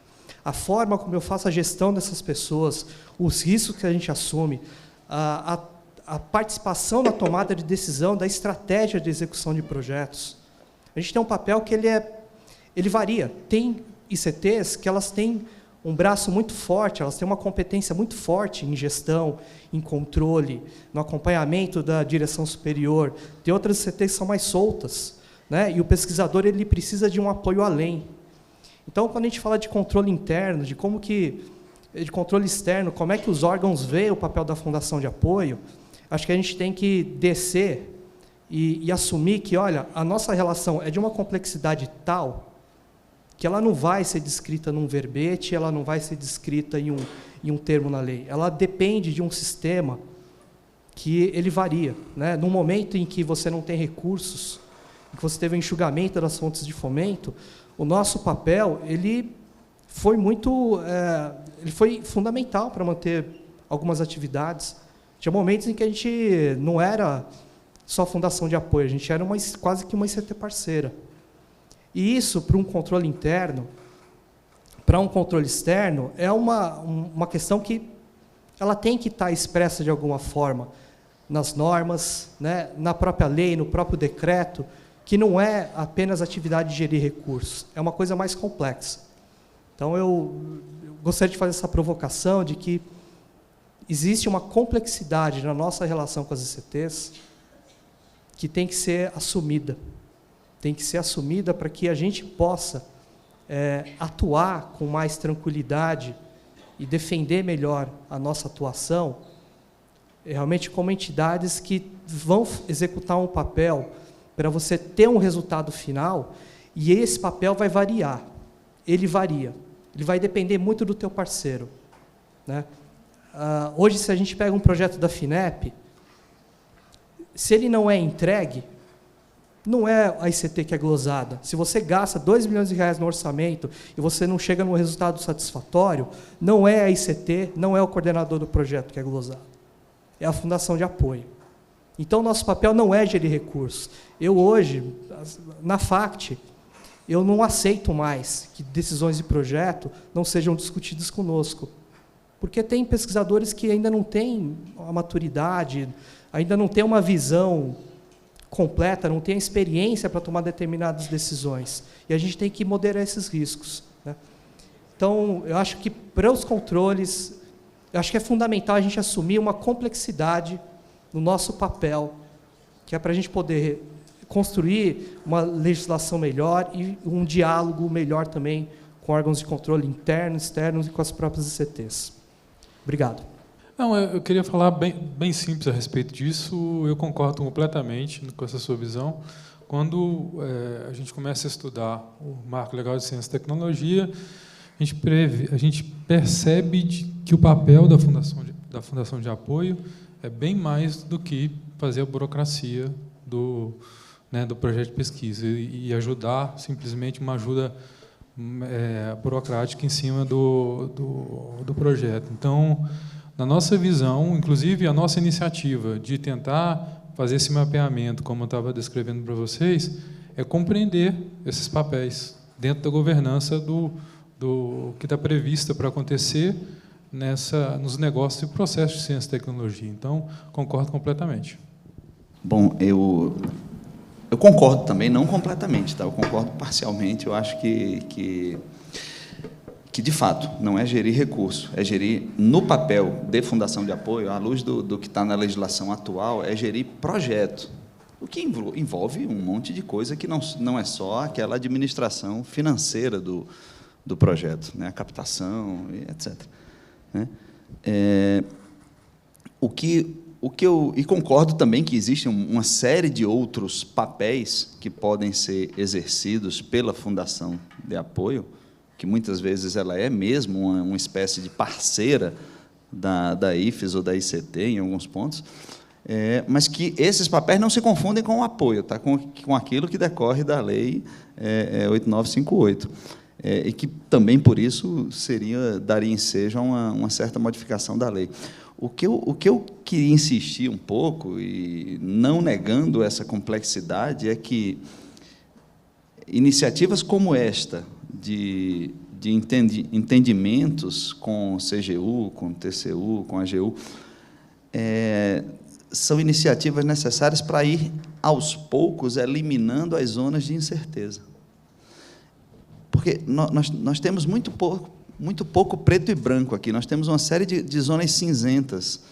A forma como eu faço a gestão dessas pessoas, os riscos que a gente assume, a participação na tomada de decisão da estratégia de execução de projetos. A gente tem um papel que ele varia. Tem ICTs que elas têm um braço muito forte, elas têm uma competência muito forte em gestão, em controle, no acompanhamento da direção superior. Tem outras ICTs que são mais soltas, né? E o pesquisador ele precisa de um apoio além. Então, quando a gente fala de controle interno, de controle externo, como é que os órgãos veem o papel da Fundação de Apoio, acho que a gente tem que descer e assumir que, olha, a nossa relação é de uma complexidade tal que ela não vai ser descrita num verbete, ela não vai ser descrita em um termo na lei. Ela depende de um sistema que ele varia, né? No momento em que você não tem recursos, em que você teve um enxugamento das fontes de fomento, o nosso papel ele foi ele foi fundamental para manter algumas atividades. Tinha momentos em que a gente não era só Fundação de Apoio, a gente era quase que uma ICT parceira. E isso, para um controle interno, para um controle externo, é uma questão que ela tem que estar expressa de alguma forma nas normas, né, na própria lei, no próprio decreto, que não é apenas atividade de gerir recursos, é uma coisa mais complexa. Então, eu gostaria de fazer essa provocação de que existe uma complexidade na nossa relação com as ICTs que tem que ser assumida. Tem que ser assumida para que a gente possa atuar com mais tranquilidade e defender melhor a nossa atuação, realmente como entidades que vão executar um papel para você ter um resultado final, e esse papel vai variar. Ele varia. Ele vai depender muito do teu parceiro, né? Hoje, se a gente pega um projeto da FINEP, se ele não é entregue, não é a ICT que é glosada. Se você gasta R$2 milhões no orçamento e você não chega num resultado satisfatório, não é a ICT, não é o coordenador do projeto que é glosado. É a Fundação de Apoio. Então, nosso papel não é gerir recursos. Eu hoje, na FACT, eu não aceito mais que decisões de projeto não sejam discutidas conosco. Porque tem pesquisadores que ainda não têm a maturidade, ainda não têm uma visão completa, não tem a experiência para tomar determinadas decisões. E a gente tem que moderar esses riscos, né? Então, eu acho que para os controles, eu acho que é fundamental a gente assumir uma complexidade no nosso papel, que é para a gente poder construir uma legislação melhor e um diálogo melhor também com órgãos de controle interno, externos e com as próprias ICTs. Obrigado. Não, eu queria falar bem simples a respeito disso. Eu concordo completamente com essa sua visão. Quando a gente começa a estudar o Marco Legal de Ciência e Tecnologia, a gente percebe que o papel da Fundação de Apoio é bem mais do que fazer a burocracia do projeto de pesquisa e ajudar, simplesmente uma ajuda burocrática em cima do projeto. Então, na nossa visão, inclusive a nossa iniciativa de tentar fazer esse mapeamento, como eu estava descrevendo para vocês, é compreender esses papéis dentro da governança do que está prevista para acontecer nos negócios e processos de ciência e tecnologia. Então, concordo completamente. Bom, eu concordo também, não completamente, tá? Eu concordo parcialmente. Eu acho que de fato, não é gerir recurso, é gerir, no papel de fundação de apoio, à luz do que está na legislação atual, é gerir projeto, o que envolve um monte de coisa que não é só aquela administração financeira do projeto, né? A captação, etc. Né? E concordo também que existe uma série de outros papéis que podem ser exercidos pela fundação de apoio, que muitas vezes ela é mesmo uma espécie de parceira da IFES ou da ICT, em alguns pontos, mas que esses papéis não se confundem com o apoio, tá? com aquilo que decorre da Lei 8958, e que também, por isso, daria ensejo a uma certa modificação da lei. O que eu queria insistir um pouco, e não negando essa complexidade, é que iniciativas como esta, de entendimentos com o CGU, com o TCU, com a AGU, são iniciativas necessárias para ir, aos poucos, eliminando as zonas de incerteza. Porque nós temos muito pouco preto e branco aqui, nós temos uma série de zonas cinzentas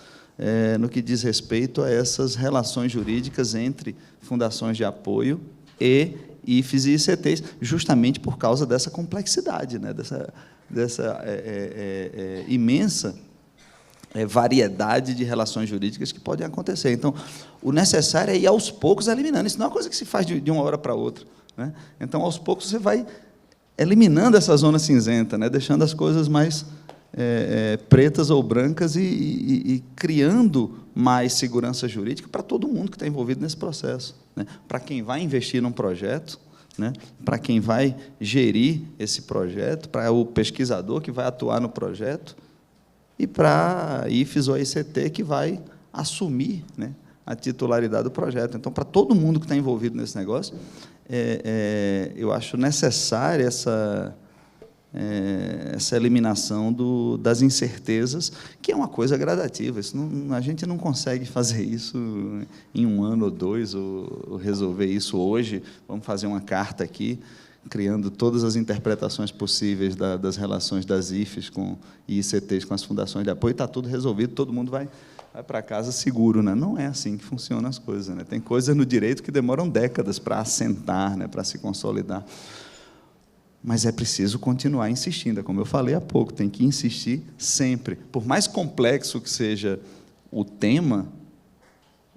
no que diz respeito a essas relações jurídicas entre fundações de apoio e IFES e ICTs, justamente por causa dessa complexidade, né? dessa imensa variedade de relações jurídicas que podem acontecer. Então, o necessário é ir, aos poucos, eliminando. Isso não é uma coisa que se faz de uma hora para outra, né? Então, aos poucos, você vai eliminando essa zona cinzenta, né? Deixando as coisas mais pretas ou brancas e criando mais segurança jurídica para todo mundo que está envolvido nesse processo, né? Para quem vai investir num projeto, né? Para quem vai gerir esse projeto, para o pesquisador que vai atuar no projeto e para a IFES ou a ICT que vai assumir, né, a titularidade do projeto. Então, para todo mundo que está envolvido nesse negócio, eu acho necessária essa eliminação das incertezas, que é uma coisa gradativa. A gente não consegue fazer isso em 1 ano ou 2, ou resolver isso hoje. Vamos fazer uma carta aqui, criando todas as interpretações possíveis das relações das IFES e ICTs com as fundações de apoio, está tudo resolvido, todo mundo vai para casa seguro, né? Não é assim que funcionam as coisas, né? Tem coisas no direito que demoram décadas para assentar, né? Para se consolidar. Mas é preciso continuar insistindo, como eu falei há pouco, tem que insistir sempre. Por mais complexo que seja o tema,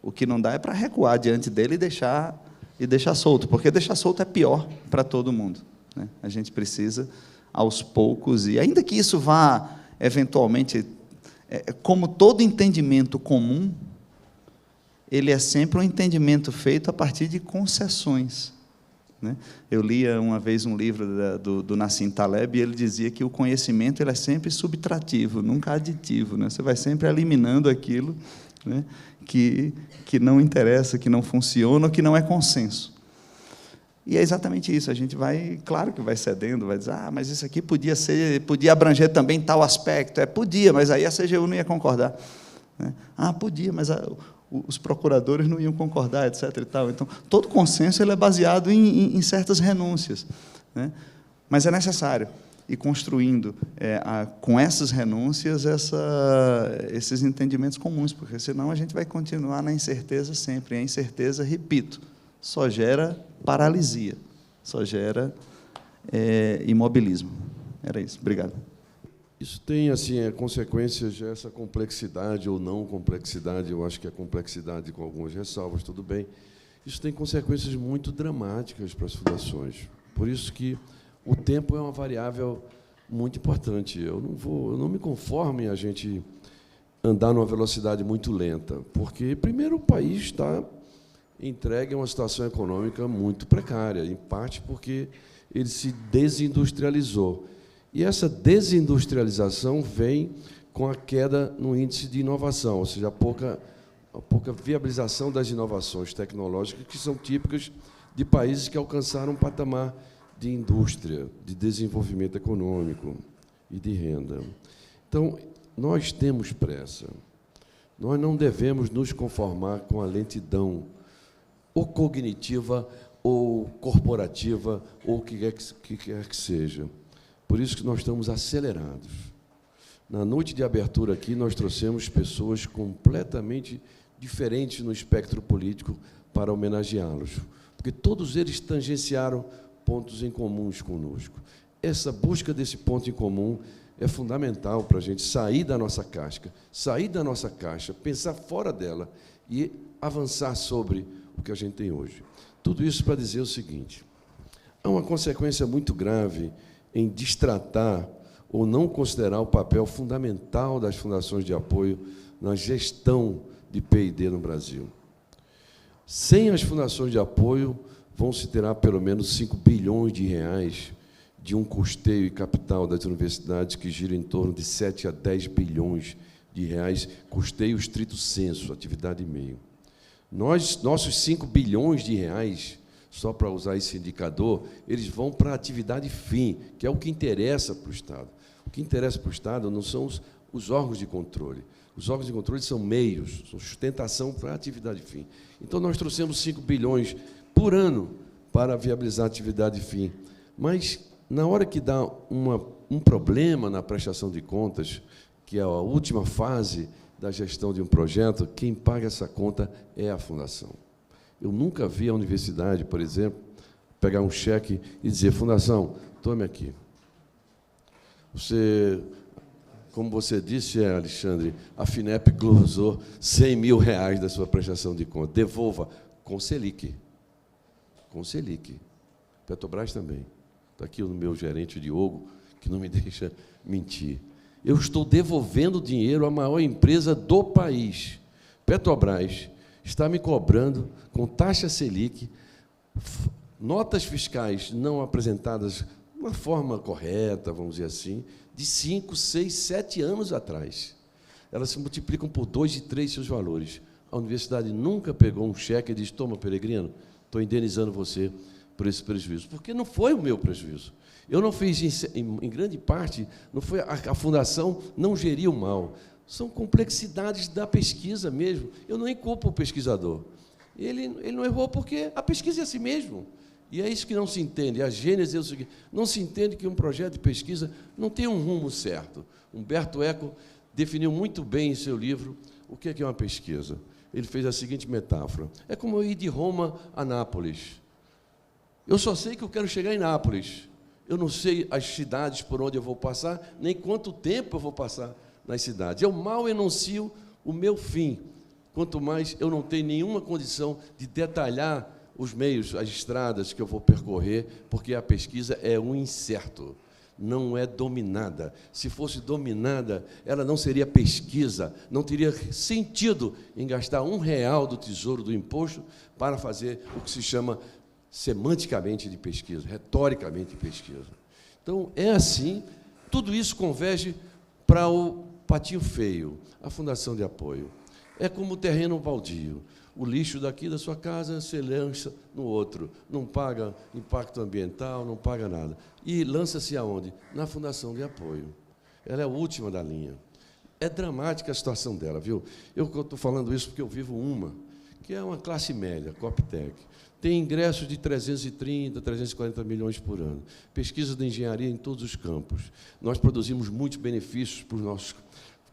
o que não dá é para recuar diante dele e deixar solto, porque deixar solto é pior para todo mundo, né? A gente precisa, aos poucos, e ainda que isso vá, eventualmente, como todo entendimento comum, ele é sempre um entendimento feito a partir de concessões, né? Eu lia uma vez um livro do Nassim Taleb, e ele dizia que o conhecimento ele é sempre subtrativo, nunca aditivo, né? Você vai sempre eliminando aquilo, né, que não interessa, que não funciona, ou que não é consenso. E é exatamente isso, a gente vai, claro que vai cedendo, vai dizer, mas isso aqui podia abranger também tal aspecto. Podia, mas aí a CGU não ia concordar, né? Podia, mas os procuradores não iam concordar, etc. e tal. Então, todo consenso ele é baseado em certas renúncias, né? Mas é necessário ir construindo, com essas renúncias, esses entendimentos comuns, porque, senão, a gente vai continuar na incerteza sempre. E a incerteza, repito, só gera paralisia, só gera imobilismo. Era isso. Obrigado. Isso tem, assim, consequências dessa complexidade ou não complexidade. Eu acho que a complexidade, com algumas ressalvas, tudo bem, isso tem consequências muito dramáticas para as fundações. Por isso que o tempo é uma variável muito importante. Eu não me conformo em a gente andar numa velocidade muito lenta, porque, primeiro, o país está entregue a uma situação econômica muito precária, em parte porque ele se desindustrializou. E essa desindustrialização vem com a queda no índice de inovação, ou seja, a pouca viabilização das inovações tecnológicas que são típicas de países que alcançaram um patamar de indústria, de desenvolvimento econômico e de renda. Então, nós temos pressa. Nós não devemos nos conformar com a lentidão, ou cognitiva, ou corporativa, ou o que quer que seja. Por isso que nós estamos acelerados. Na noite de abertura aqui, nós trouxemos pessoas completamente diferentes no espectro político para homenageá-los, porque todos eles tangenciaram pontos em comuns conosco. Essa busca desse ponto em comum é fundamental para a gente sair da nossa casca, sair da nossa caixa, pensar fora dela e avançar sobre o que a gente tem hoje. Tudo isso para dizer o seguinte: há uma consequência muito grave em destratar ou não considerar o papel fundamental das fundações de apoio na gestão de P&D no Brasil. Sem as fundações de apoio, vão se terá pelo menos 5 bilhões de reais de um custeio e capital das universidades que gira em torno de 7 a 10 bilhões de reais, custeio estrito sensu, atividade e meio. Nossos 5 bilhões de reais, só para usar esse indicador, eles vão para a atividade fim, que é o que interessa para o Estado. O que interessa para o Estado não são os órgãos de controle. Os órgãos de controle são meios, são sustentação para a atividade fim. Então, nós trouxemos 5 bilhões por ano para viabilizar a atividade fim. Mas, na hora que dá um problema na prestação de contas, que é a última fase da gestão de um projeto, quem paga essa conta é a fundação. Eu nunca vi a universidade, por exemplo, pegar um cheque e dizer: fundação, tome aqui. Como você disse, Alexandre, a FINEP glosou 100 mil reais da sua prestação de conta. Devolva com Selic. Com Selic. Petrobras também. Está aqui o meu gerente, Diogo, que não me deixa mentir. Eu estou devolvendo dinheiro à maior empresa do país. Petrobras está me cobrando, com taxa Selic, notas fiscais não apresentadas de uma forma correta, vamos dizer assim, de 5, 6, 7 anos atrás. Elas se multiplicam por 2 e 3 seus valores. A universidade nunca pegou um cheque e disse: toma, Peregrino, estou indenizando você por esse prejuízo. Porque não foi o meu prejuízo. Eu não fiz, em grande parte, não foi a fundação não geriu mal. São complexidades da pesquisa mesmo. Eu não culpo o pesquisador. Ele não errou porque a pesquisa é assim mesmo. E é isso que não se entende. A gênese é o seguinte: não se entende que um projeto de pesquisa não tem um rumo certo. Humberto Eco definiu muito bem em seu livro o que é uma pesquisa. Ele fez a seguinte metáfora: é como eu ir de Roma a Nápoles. Eu só sei que eu quero chegar em Nápoles. Eu não sei as cidades por onde eu vou passar, nem quanto tempo eu vou passar nas cidades. Eu mal enuncio o meu fim, quanto mais eu não tenho nenhuma condição de detalhar os meios, as estradas que eu vou percorrer, porque a pesquisa é um incerto, não é dominada. Se fosse dominada, ela não seria pesquisa, não teria sentido em gastar R$1 do tesouro do imposto para fazer o que se chama semanticamente de pesquisa, retoricamente de pesquisa. Então, é assim, tudo isso converge para o patinho feio, a fundação de apoio. É como o terreno baldio. O lixo daqui da sua casa você lança no outro, não paga impacto ambiental, não paga nada. E lança-se aonde? Na fundação de apoio. Ela é a última da linha. É dramática a situação dela, viu? Eu estou falando isso porque eu vivo uma, que é uma classe média, Coptec. Tem ingressos de 330, 340 milhões por ano. Pesquisa de engenharia em todos os campos. Nós produzimos muitos benefícios para os nossos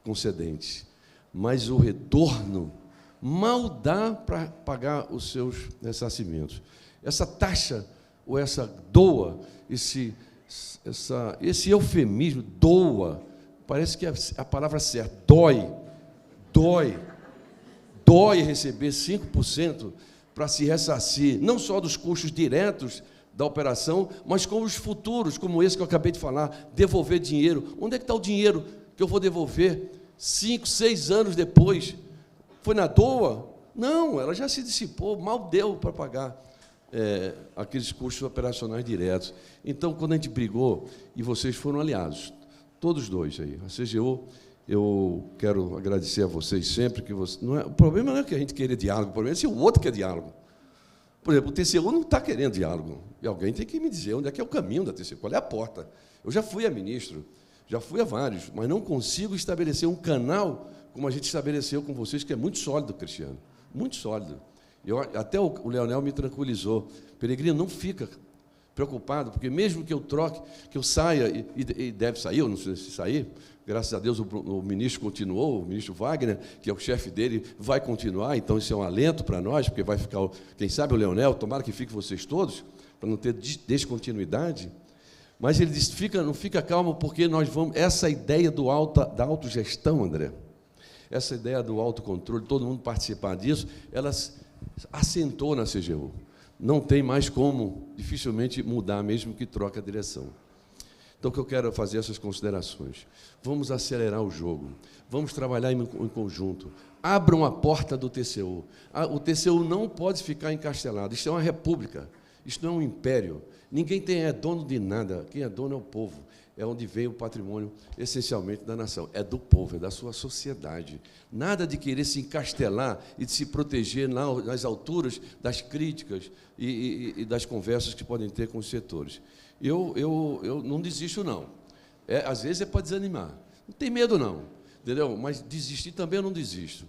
concedentes, mas o retorno mal dá para pagar os seus ressarcimentos. Essa taxa, ou essa doa, esse eufemismo, doa, parece que é a palavra certa, dói receber 5% para se ressarcir, não só dos custos diretos da operação, mas com os futuros, como esse que eu acabei de falar, devolver dinheiro. Onde é que está o dinheiro que eu vou devolver 5, 6 anos depois? Foi na toa? Não, ela já se dissipou, mal deu para pagar aqueles custos operacionais diretos. Então, quando a gente brigou, e vocês foram aliados, todos dois aí, a CGU, eu quero agradecer a vocês sempre, que o problema não é que a gente queira diálogo, o problema é se o outro quer diálogo. Por exemplo, o TCU não está querendo diálogo, e alguém tem que me dizer onde é que é o caminho da TCU, qual é a porta. Eu já fui a ministro, já fui a vários, mas não consigo estabelecer um canal como a gente estabeleceu com vocês, que é muito sólido, Cristiano, muito sólido. Até o Leonel me tranquilizou. Peregrino, não fica preocupado, porque mesmo que eu troque, que eu saia, e deve sair, eu não sei se sair, graças a Deus o ministro continuou, o ministro Wagner, que é o chefe dele, vai continuar, então isso é um alento para nós, porque vai ficar, quem sabe o Leonel, tomara que fique vocês todos, para não ter descontinuidade. Mas ele disse, não fica calmo, porque nós vamos... Essa ideia da autogestão, André, essa ideia do autocontrole, todo mundo participar disso, ela assentou na CGU. Não tem mais como, dificilmente, mudar, mesmo que troque a direção. Então, o que eu quero é fazer essas considerações. Vamos acelerar o jogo, vamos trabalhar em conjunto. Abram a porta do TCU. O TCU não pode ficar encastelado. Isto é uma república, isto não é um império. Ninguém é dono de nada, quem é dono é o povo. É onde vem o patrimônio, essencialmente, da nação. É do povo, é da sua sociedade. Nada de querer se encastelar e de se proteger nas alturas das críticas e das conversas que podem ter com os setores. Eu não desisto, não. Às vezes é para desanimar. Não tem medo, não. Entendeu? Mas desistir também eu não desisto.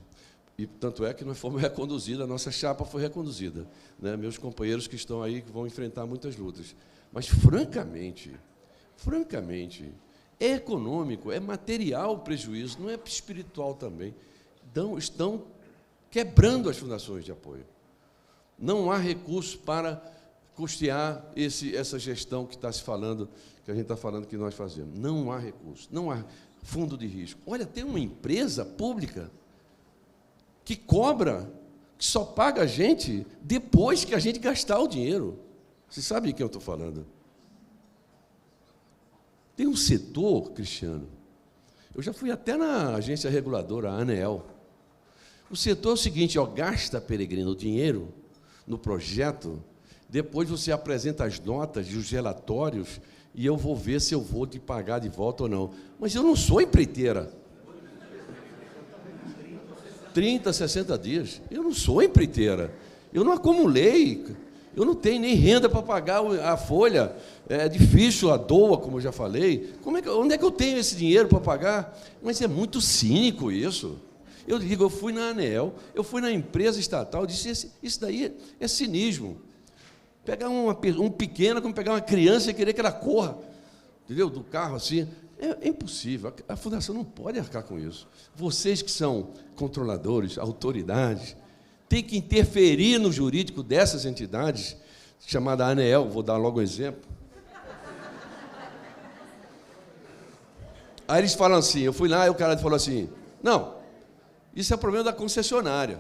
E tanto é que nós fomos reconduzidos, a nossa chapa foi reconduzida. Né? Meus companheiros que estão aí, que vão enfrentar muitas lutas. Mas, francamente, é econômico, é material o prejuízo, não é espiritual também. Estão quebrando as fundações de apoio. Não há recurso para custear essa gestão que está se falando, que a gente está falando que nós fazemos. Não há recurso, não há fundo de risco. Olha, tem uma empresa pública que cobra, que só paga a gente depois que a gente gastar o dinheiro. Você sabe de quem eu estou falando? Tem um setor, Cristiano, eu já fui até na agência reguladora, a ANEEL. O setor é o seguinte, gasta, Peregrino, o dinheiro no projeto, depois você apresenta as notas e os relatórios, e eu vou ver se eu vou te pagar de volta ou não. Mas eu não sou empreiteira. 30, 60 dias. Eu não sou empreiteira. Eu não acumulei. Eu não tenho nem renda para pagar a folha. É difícil a DOA, como eu já falei. Onde é que eu tenho esse dinheiro para pagar? Mas é muito cínico isso. Eu digo, eu fui na ANEEL, eu fui na empresa estatal, disse, isso daí é cinismo. Pegar um pequeno, como pegar uma criança e querer que ela corra, entendeu? Do carro assim, é impossível. A fundação não pode arcar com isso. Vocês que são controladores, autoridades, têm que interferir no jurídico dessas entidades, chamada ANEEL, vou dar logo um exemplo. Aí eles falam assim, eu fui lá e o cara falou assim, não, isso é problema da concessionária.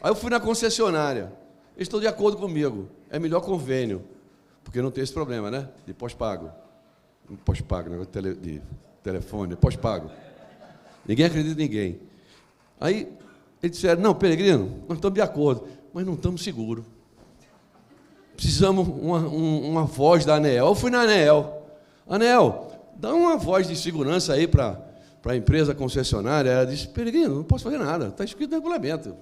Aí eu fui na concessionária, eles estão de acordo comigo, é melhor convênio, porque não tem esse problema, né? De pós-pago. Pós-pago, negócio de telefone, pós-pago. Ninguém acredita em ninguém. Aí eles disseram, não, Peregrino, nós estamos de acordo, mas não estamos seguros. Precisamos uma voz da ANEEL. Eu fui na ANEEL. ANEEL, dá uma voz de segurança aí para a empresa concessionária. Ela disse, Peregrino, não posso fazer nada, está escrito no regulamento.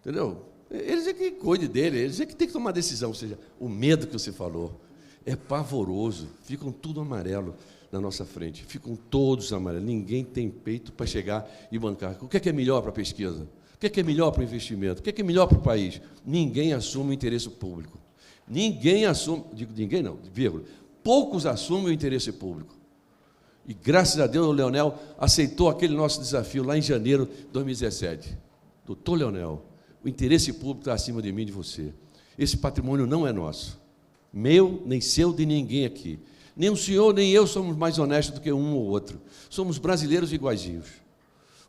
Entendeu? Eles é que cuidem dele, eles é que tem que tomar decisão. Ou seja, o medo que você falou é pavoroso, ficam tudo amarelo na nossa frente, ficam todos amarelos, ninguém tem peito para chegar e bancar. O que é melhor para a pesquisa? O que é melhor para o investimento? O que é melhor para o país? Ninguém assume o interesse público. Ninguém assume, digo ninguém não, vírgula, poucos assumem o interesse público. E graças a Deus o Leonel aceitou aquele nosso desafio lá em janeiro de 2017. Doutor Leonel, o interesse público está acima de mim e de você. Esse patrimônio não é nosso. Meu, nem seu, de ninguém aqui. Nem o senhor, nem eu somos mais honestos do que um ou outro. Somos brasileiros iguaizinhos.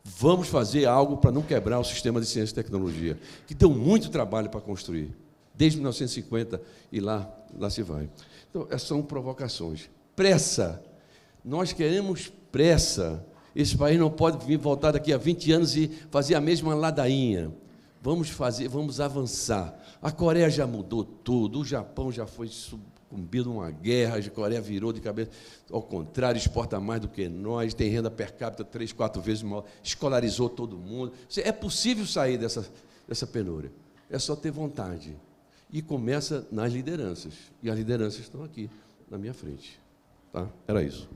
Vamos fazer algo para não quebrar o sistema de ciência e tecnologia, que deu muito trabalho para construir, desde 1950 e lá se vai. Então, essas são provocações. Pressa. Nós queremos pressa. Esse país não pode vir voltar daqui a 20 anos e fazer a mesma ladainha. Vamos avançar. A Coreia já mudou tudo, o Japão já foi sucumbido a uma guerra, a Coreia virou de cabeça, ao contrário, exporta mais do que nós, tem renda per capita 3, 4 vezes maior, escolarizou todo mundo. É possível sair dessa penúria, é só ter vontade. E começa nas lideranças, e as lideranças estão aqui, na minha frente. Tá? Era isso.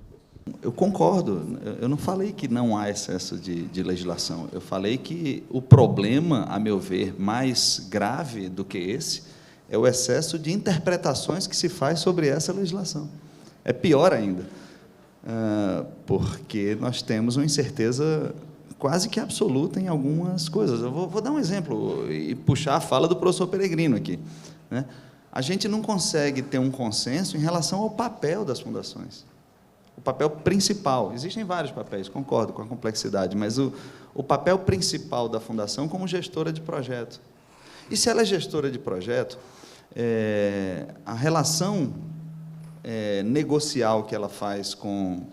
Eu concordo. Eu não falei que não há excesso de legislação. Eu falei que o problema, a meu ver, mais grave do que esse é o excesso de interpretações que se faz sobre essa legislação. É pior ainda, porque nós temos uma incerteza quase que absoluta em algumas coisas. Eu vou dar um exemplo e puxar a fala do professor Peregrino aqui, né? A gente não consegue ter um consenso em relação ao papel das fundações. O papel principal, existem vários papéis, concordo com a complexidade, mas o papel principal da fundação como gestora de projeto. E se ela é gestora de projeto, a relação negocial que ela faz com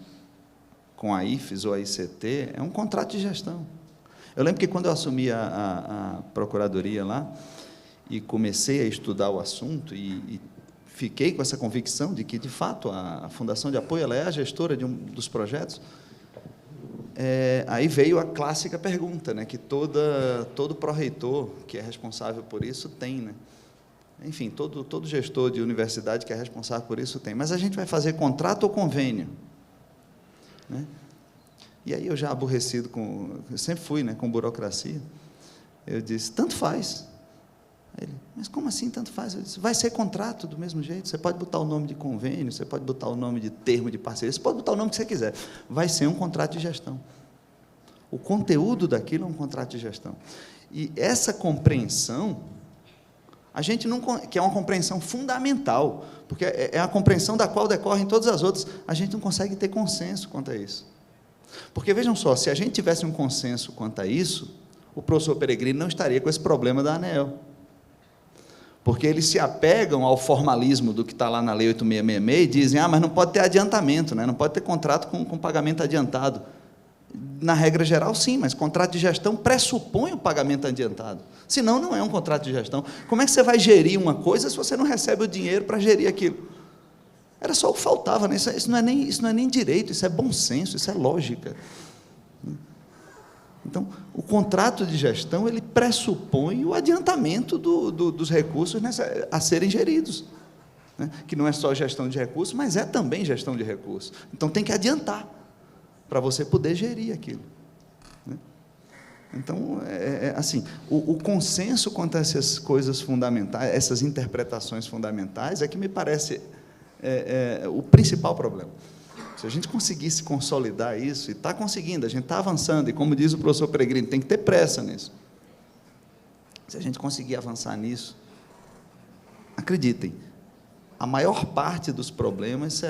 a IFES ou a ICT é um contrato de gestão. Eu lembro que quando eu assumi a procuradoria lá e comecei a estudar o assunto e fiquei com essa convicção de que, de fato, a Fundação de Apoio ela é a gestora de dos projetos. Aí veio a clássica pergunta, né, que todo pró-reitor que é responsável por isso tem, né? Enfim, todo gestor de universidade que é responsável por isso tem. Mas a gente vai fazer contrato ou convênio? Né? E aí eu já aborrecido eu sempre fui, né, com burocracia, eu disse, tanto faz. Ele, mas como assim tanto faz? Eu disse, vai ser contrato do mesmo jeito, você pode botar o nome de convênio, você pode botar o nome de termo de parceria, você pode botar o nome que você quiser, vai ser um contrato de gestão. O conteúdo daquilo é um contrato de gestão. E essa compreensão, a gente não, que é uma compreensão fundamental, porque é a compreensão da qual decorrem todas as outras, a gente não consegue ter consenso quanto a isso. Porque, vejam só, se a gente tivesse um consenso quanto a isso, o professor Peregrino não estaria com esse problema da ANEEL. Porque eles se apegam ao formalismo do que está lá na Lei 8666 e dizem, mas não pode ter adiantamento, né? Não pode ter contrato com pagamento adiantado. Na regra geral, sim, mas contrato de gestão pressupõe o pagamento adiantado. Senão, não é um contrato de gestão. Como é que você vai gerir uma coisa se você não recebe o dinheiro para gerir aquilo? Era só o que faltava, né? Isso não é nem direito, isso é bom senso, isso é lógica. Então, o contrato de gestão, ele pressupõe o adiantamento dos recursos a serem geridos, né? Que não é só gestão de recursos, mas é também gestão de recursos. Então, tem que adiantar para você poder gerir aquilo, né? Então, assim, o consenso quanto a essas coisas fundamentais, essas interpretações fundamentais, é que me parece o principal problema. Se a gente conseguisse consolidar isso, e está conseguindo, a gente está avançando, e como diz o professor Peregrino, tem que ter pressa nisso. Se a gente conseguir avançar nisso, acreditem, a maior parte dos problemas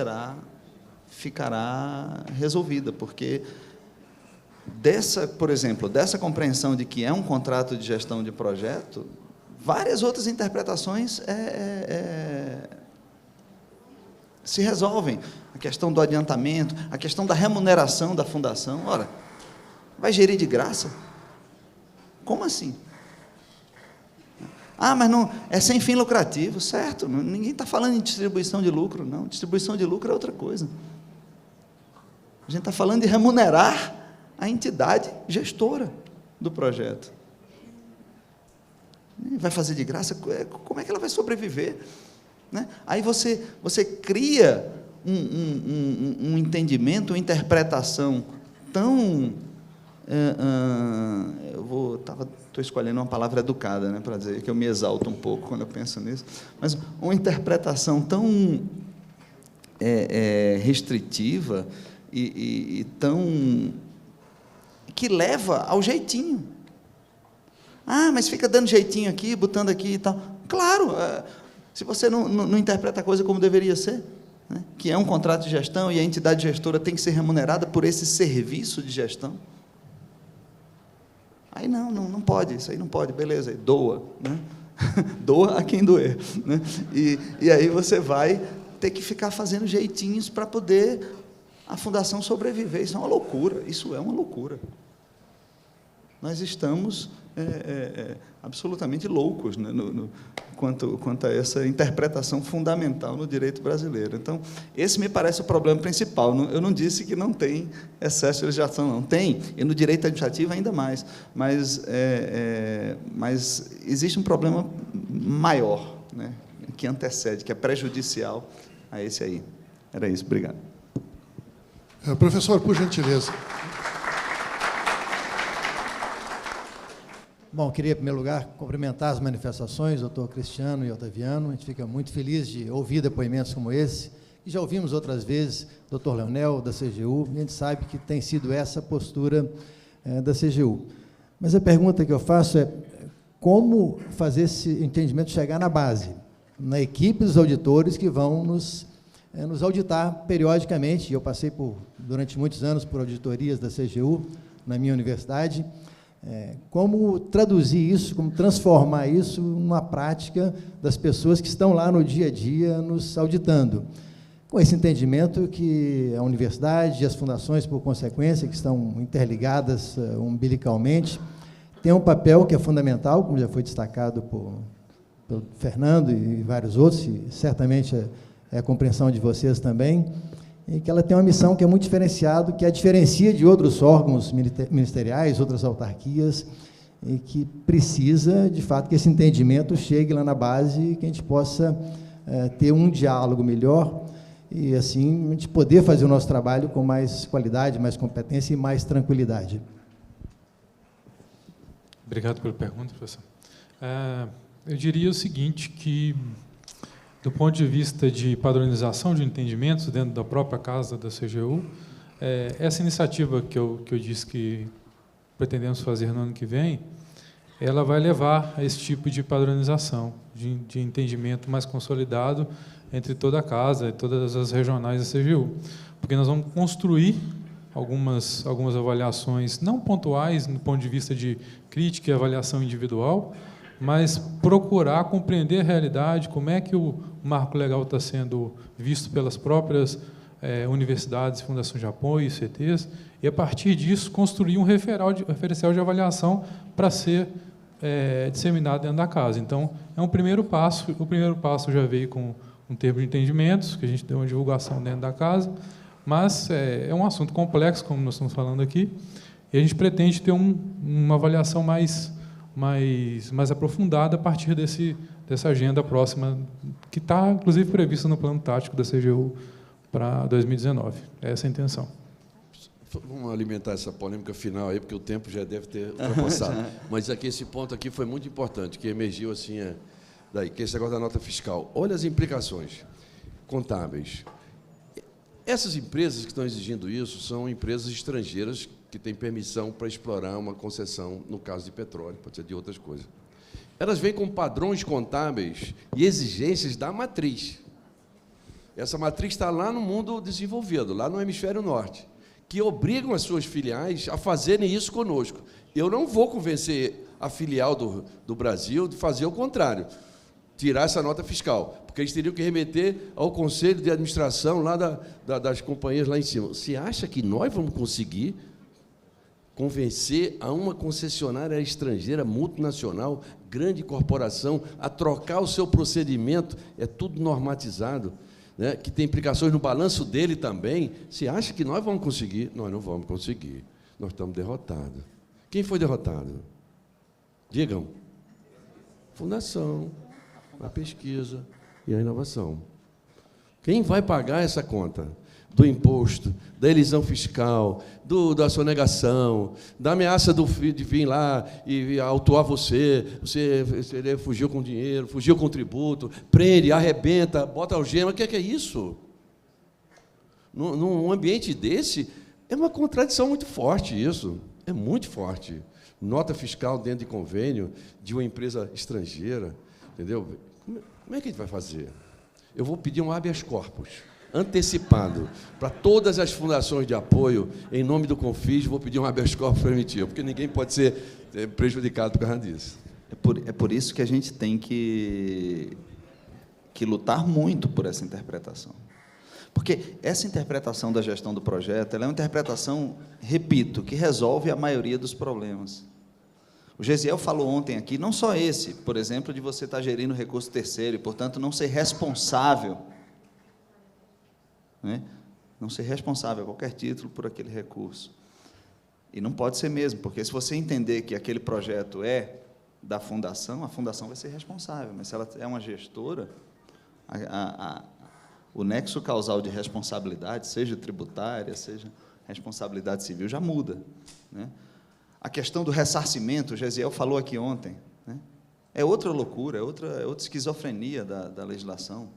ficará resolvida, porque por exemplo, dessa compreensão de que é um contrato de gestão de projeto, várias outras interpretações se resolvem. A questão do adiantamento, a questão da remuneração da fundação. Ora, vai gerir de graça? Como assim? Mas não, é sem fim lucrativo, certo? Ninguém está falando em distribuição de lucro, não. Distribuição de lucro é outra coisa. A gente está falando de remunerar a entidade gestora do projeto. Vai fazer de graça? Como é que ela vai sobreviver? Né? Aí você cria um entendimento, uma interpretação tão... Estou escolhendo uma palavra educada, né, para dizer que eu me exalto um pouco quando eu penso nisso, mas uma interpretação tão restritiva e tão... que leva ao jeitinho. Mas fica dando jeitinho aqui, botando aqui e tal. Claro, se você não interpreta a coisa como deveria ser, né, que é um contrato de gestão e a entidade gestora tem que ser remunerada por esse serviço de gestão. Aí não pode, isso aí não pode, beleza, aí doa, né? Doa a quem doer, né? E aí você vai ter que ficar fazendo jeitinhos para poder a fundação sobreviver. Isso é uma loucura, isso é uma loucura. Nós estamos absolutamente loucos, né, quanto a essa interpretação fundamental no direito brasileiro. Então, esse me parece o problema principal. Eu não disse que não tem excesso de legislação, não tem, e no direito administrativo ainda mais, mas existe um problema maior, né, que antecede, que é prejudicial a esse aí. Era isso, obrigado. Professor, por gentileza. Bom, queria, em primeiro lugar, cumprimentar as manifestações, doutor Cristiano e Otaviano. A gente fica muito feliz de ouvir depoimentos como esse. E já ouvimos outras vezes, doutor Leonel, da CGU, e a gente sabe que tem sido essa a postura da CGU. Mas a pergunta que eu faço é como fazer esse entendimento chegar na base, na equipe dos auditores que vão nos auditar periodicamente. Eu passei, durante muitos anos, por auditorias da CGU, na minha universidade. Como traduzir isso, como transformar isso numa prática das pessoas que estão lá no dia a dia nos auditando. Com esse entendimento que a universidade e as fundações, por consequência, que estão interligadas umbilicalmente, têm um papel que é fundamental, como já foi destacado pelo Fernando e vários outros, e certamente é a compreensão de vocês também, e que ela tem uma missão que é muito diferenciada, que a diferencia de outros órgãos ministeriais, outras autarquias, e que precisa, de fato, que esse entendimento chegue lá na base e que a gente possa ter um diálogo melhor e, assim, a gente poder fazer o nosso trabalho com mais qualidade, mais competência e mais tranquilidade. Obrigado pela pergunta, professor. Eu diria o seguinte, que do ponto de vista de padronização de entendimentos dentro da própria casa da CGU, essa iniciativa que eu disse que pretendemos fazer no ano que vem, ela vai levar a esse tipo de padronização, de entendimento mais consolidado entre toda a casa e todas as regionais da CGU. Porque nós vamos construir algumas avaliações não pontuais, do ponto de vista de crítica e avaliação individual, mas procurar compreender a realidade, como é que o marco legal está sendo visto pelas próprias universidades, fundações de apoio, CTs, e, a partir disso, construir um referencial de avaliação para ser disseminado dentro da casa. Então, é um primeiro passo. O primeiro passo já veio com um termo de entendimentos, que a gente deu uma divulgação dentro da casa, mas é um assunto complexo, como nós estamos falando aqui, e a gente pretende ter uma avaliação mais aprofundada a partir dessa agenda próxima, que está, inclusive, prevista no plano tático da CGU para 2019. É essa a intenção. Vamos alimentar essa polêmica final aí, porque o tempo já deve ter ultrapassado. Mas aqui, esse ponto aqui foi muito importante, que emergiu assim, daí, que é esse negócio da nota fiscal. Olha as implicações contábeis. Essas empresas que estão exigindo isso são empresas estrangeiras que têm permissão para explorar uma concessão, no caso de petróleo, pode ser de outras coisas. Elas vêm com padrões contábeis e exigências da matriz. Essa matriz está lá no mundo desenvolvido, lá no hemisfério norte, que obrigam as suas filiais a fazerem isso conosco. Eu não vou convencer a filial do Brasil de fazer o contrário, tirar essa nota fiscal, porque eles teriam que remeter ao conselho de administração lá das companhias lá em cima. Você acha que nós vamos conseguir convencer a uma concessionária estrangeira, multinacional, grande corporação, a trocar o seu procedimento? É tudo normatizado, né, que tem implicações no balanço dele também. Você acha que nós vamos conseguir? Nós não vamos conseguir. Nós estamos derrotados. Quem foi derrotado? Digam. Fundação, a pesquisa e a inovação. Quem vai pagar essa conta? Do imposto, da elisão fiscal, da sonegação, da ameaça de vir lá e autuar você fugiu com dinheiro, fugiu com tributo, prende, arrebenta, bota algema. O que é isso? Num ambiente desse, é uma contradição muito forte isso, é muito forte. Nota fiscal dentro de convênio de uma empresa estrangeira, entendeu? Como é que a gente vai fazer? Eu vou pedir um habeas corpus. antecipado para todas as fundações de apoio, em nome do Confis, vou pedir um habeas corpus preventivo, porque ninguém pode ser prejudicado por causa disso. É por isso que a gente tem que lutar muito por essa interpretação. Porque essa interpretação da gestão do projeto, ela é uma interpretação, repito, que resolve a maioria dos problemas. O Gesiel falou ontem aqui, não só esse, por exemplo, de você estar gerindo recurso terceiro e, portanto, não ser responsável, né? Não ser responsável a qualquer título por aquele recurso. E não pode ser mesmo, porque se você entender que aquele projeto é da fundação, a fundação vai ser responsável, mas se ela é uma gestora, o nexo causal de responsabilidade, seja tributária, seja responsabilidade civil, já muda, né? A questão do ressarcimento, o Gesiel falou aqui ontem, né? É outra loucura, é outra esquizofrenia da legislação,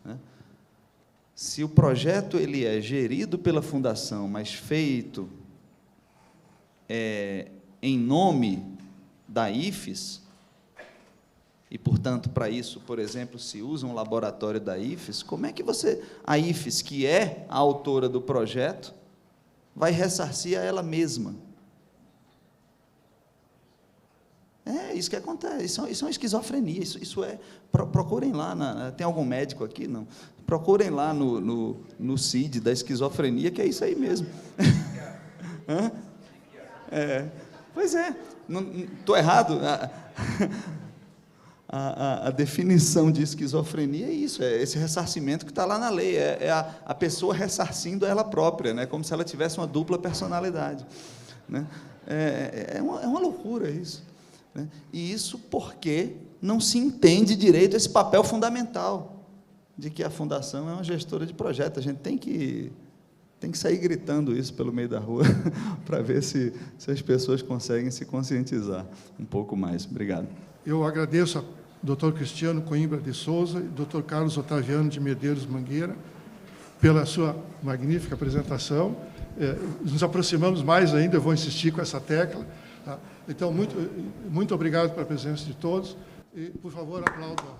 né? Se o projeto ele é gerido pela fundação, mas feito em nome da IFES, e, portanto, para isso, por exemplo, se usa um laboratório da IFES, como é que a IFES, que é a autora do projeto, vai ressarcir a ela mesma? É isso que acontece, isso é uma esquizofrenia, isso é... Procurem lá, tem algum médico aqui? Não. Procurem lá no CID da esquizofrenia, que é isso aí mesmo. Pois é, estou errado. A definição de esquizofrenia é isso, é esse ressarcimento que está lá na lei, é a pessoa ressarcindo ela própria, né, como se ela tivesse uma dupla personalidade, né? É uma loucura isso, né? E isso porque não se entende direito esse papel fundamental de que a fundação é uma gestora de projeto. A gente tem que sair gritando isso pelo meio da rua para ver se as pessoas conseguem se conscientizar um pouco mais. Obrigado. Eu agradeço ao Dr. Cristiano Coimbra de Souza e Dr. Carlos Otaviano de Medeiros Mangueira pela sua magnífica apresentação. Nos aproximamos mais ainda, eu vou insistir com essa tecla, tá? Então, muito obrigado pela presença de todos e, por favor, aplaudam.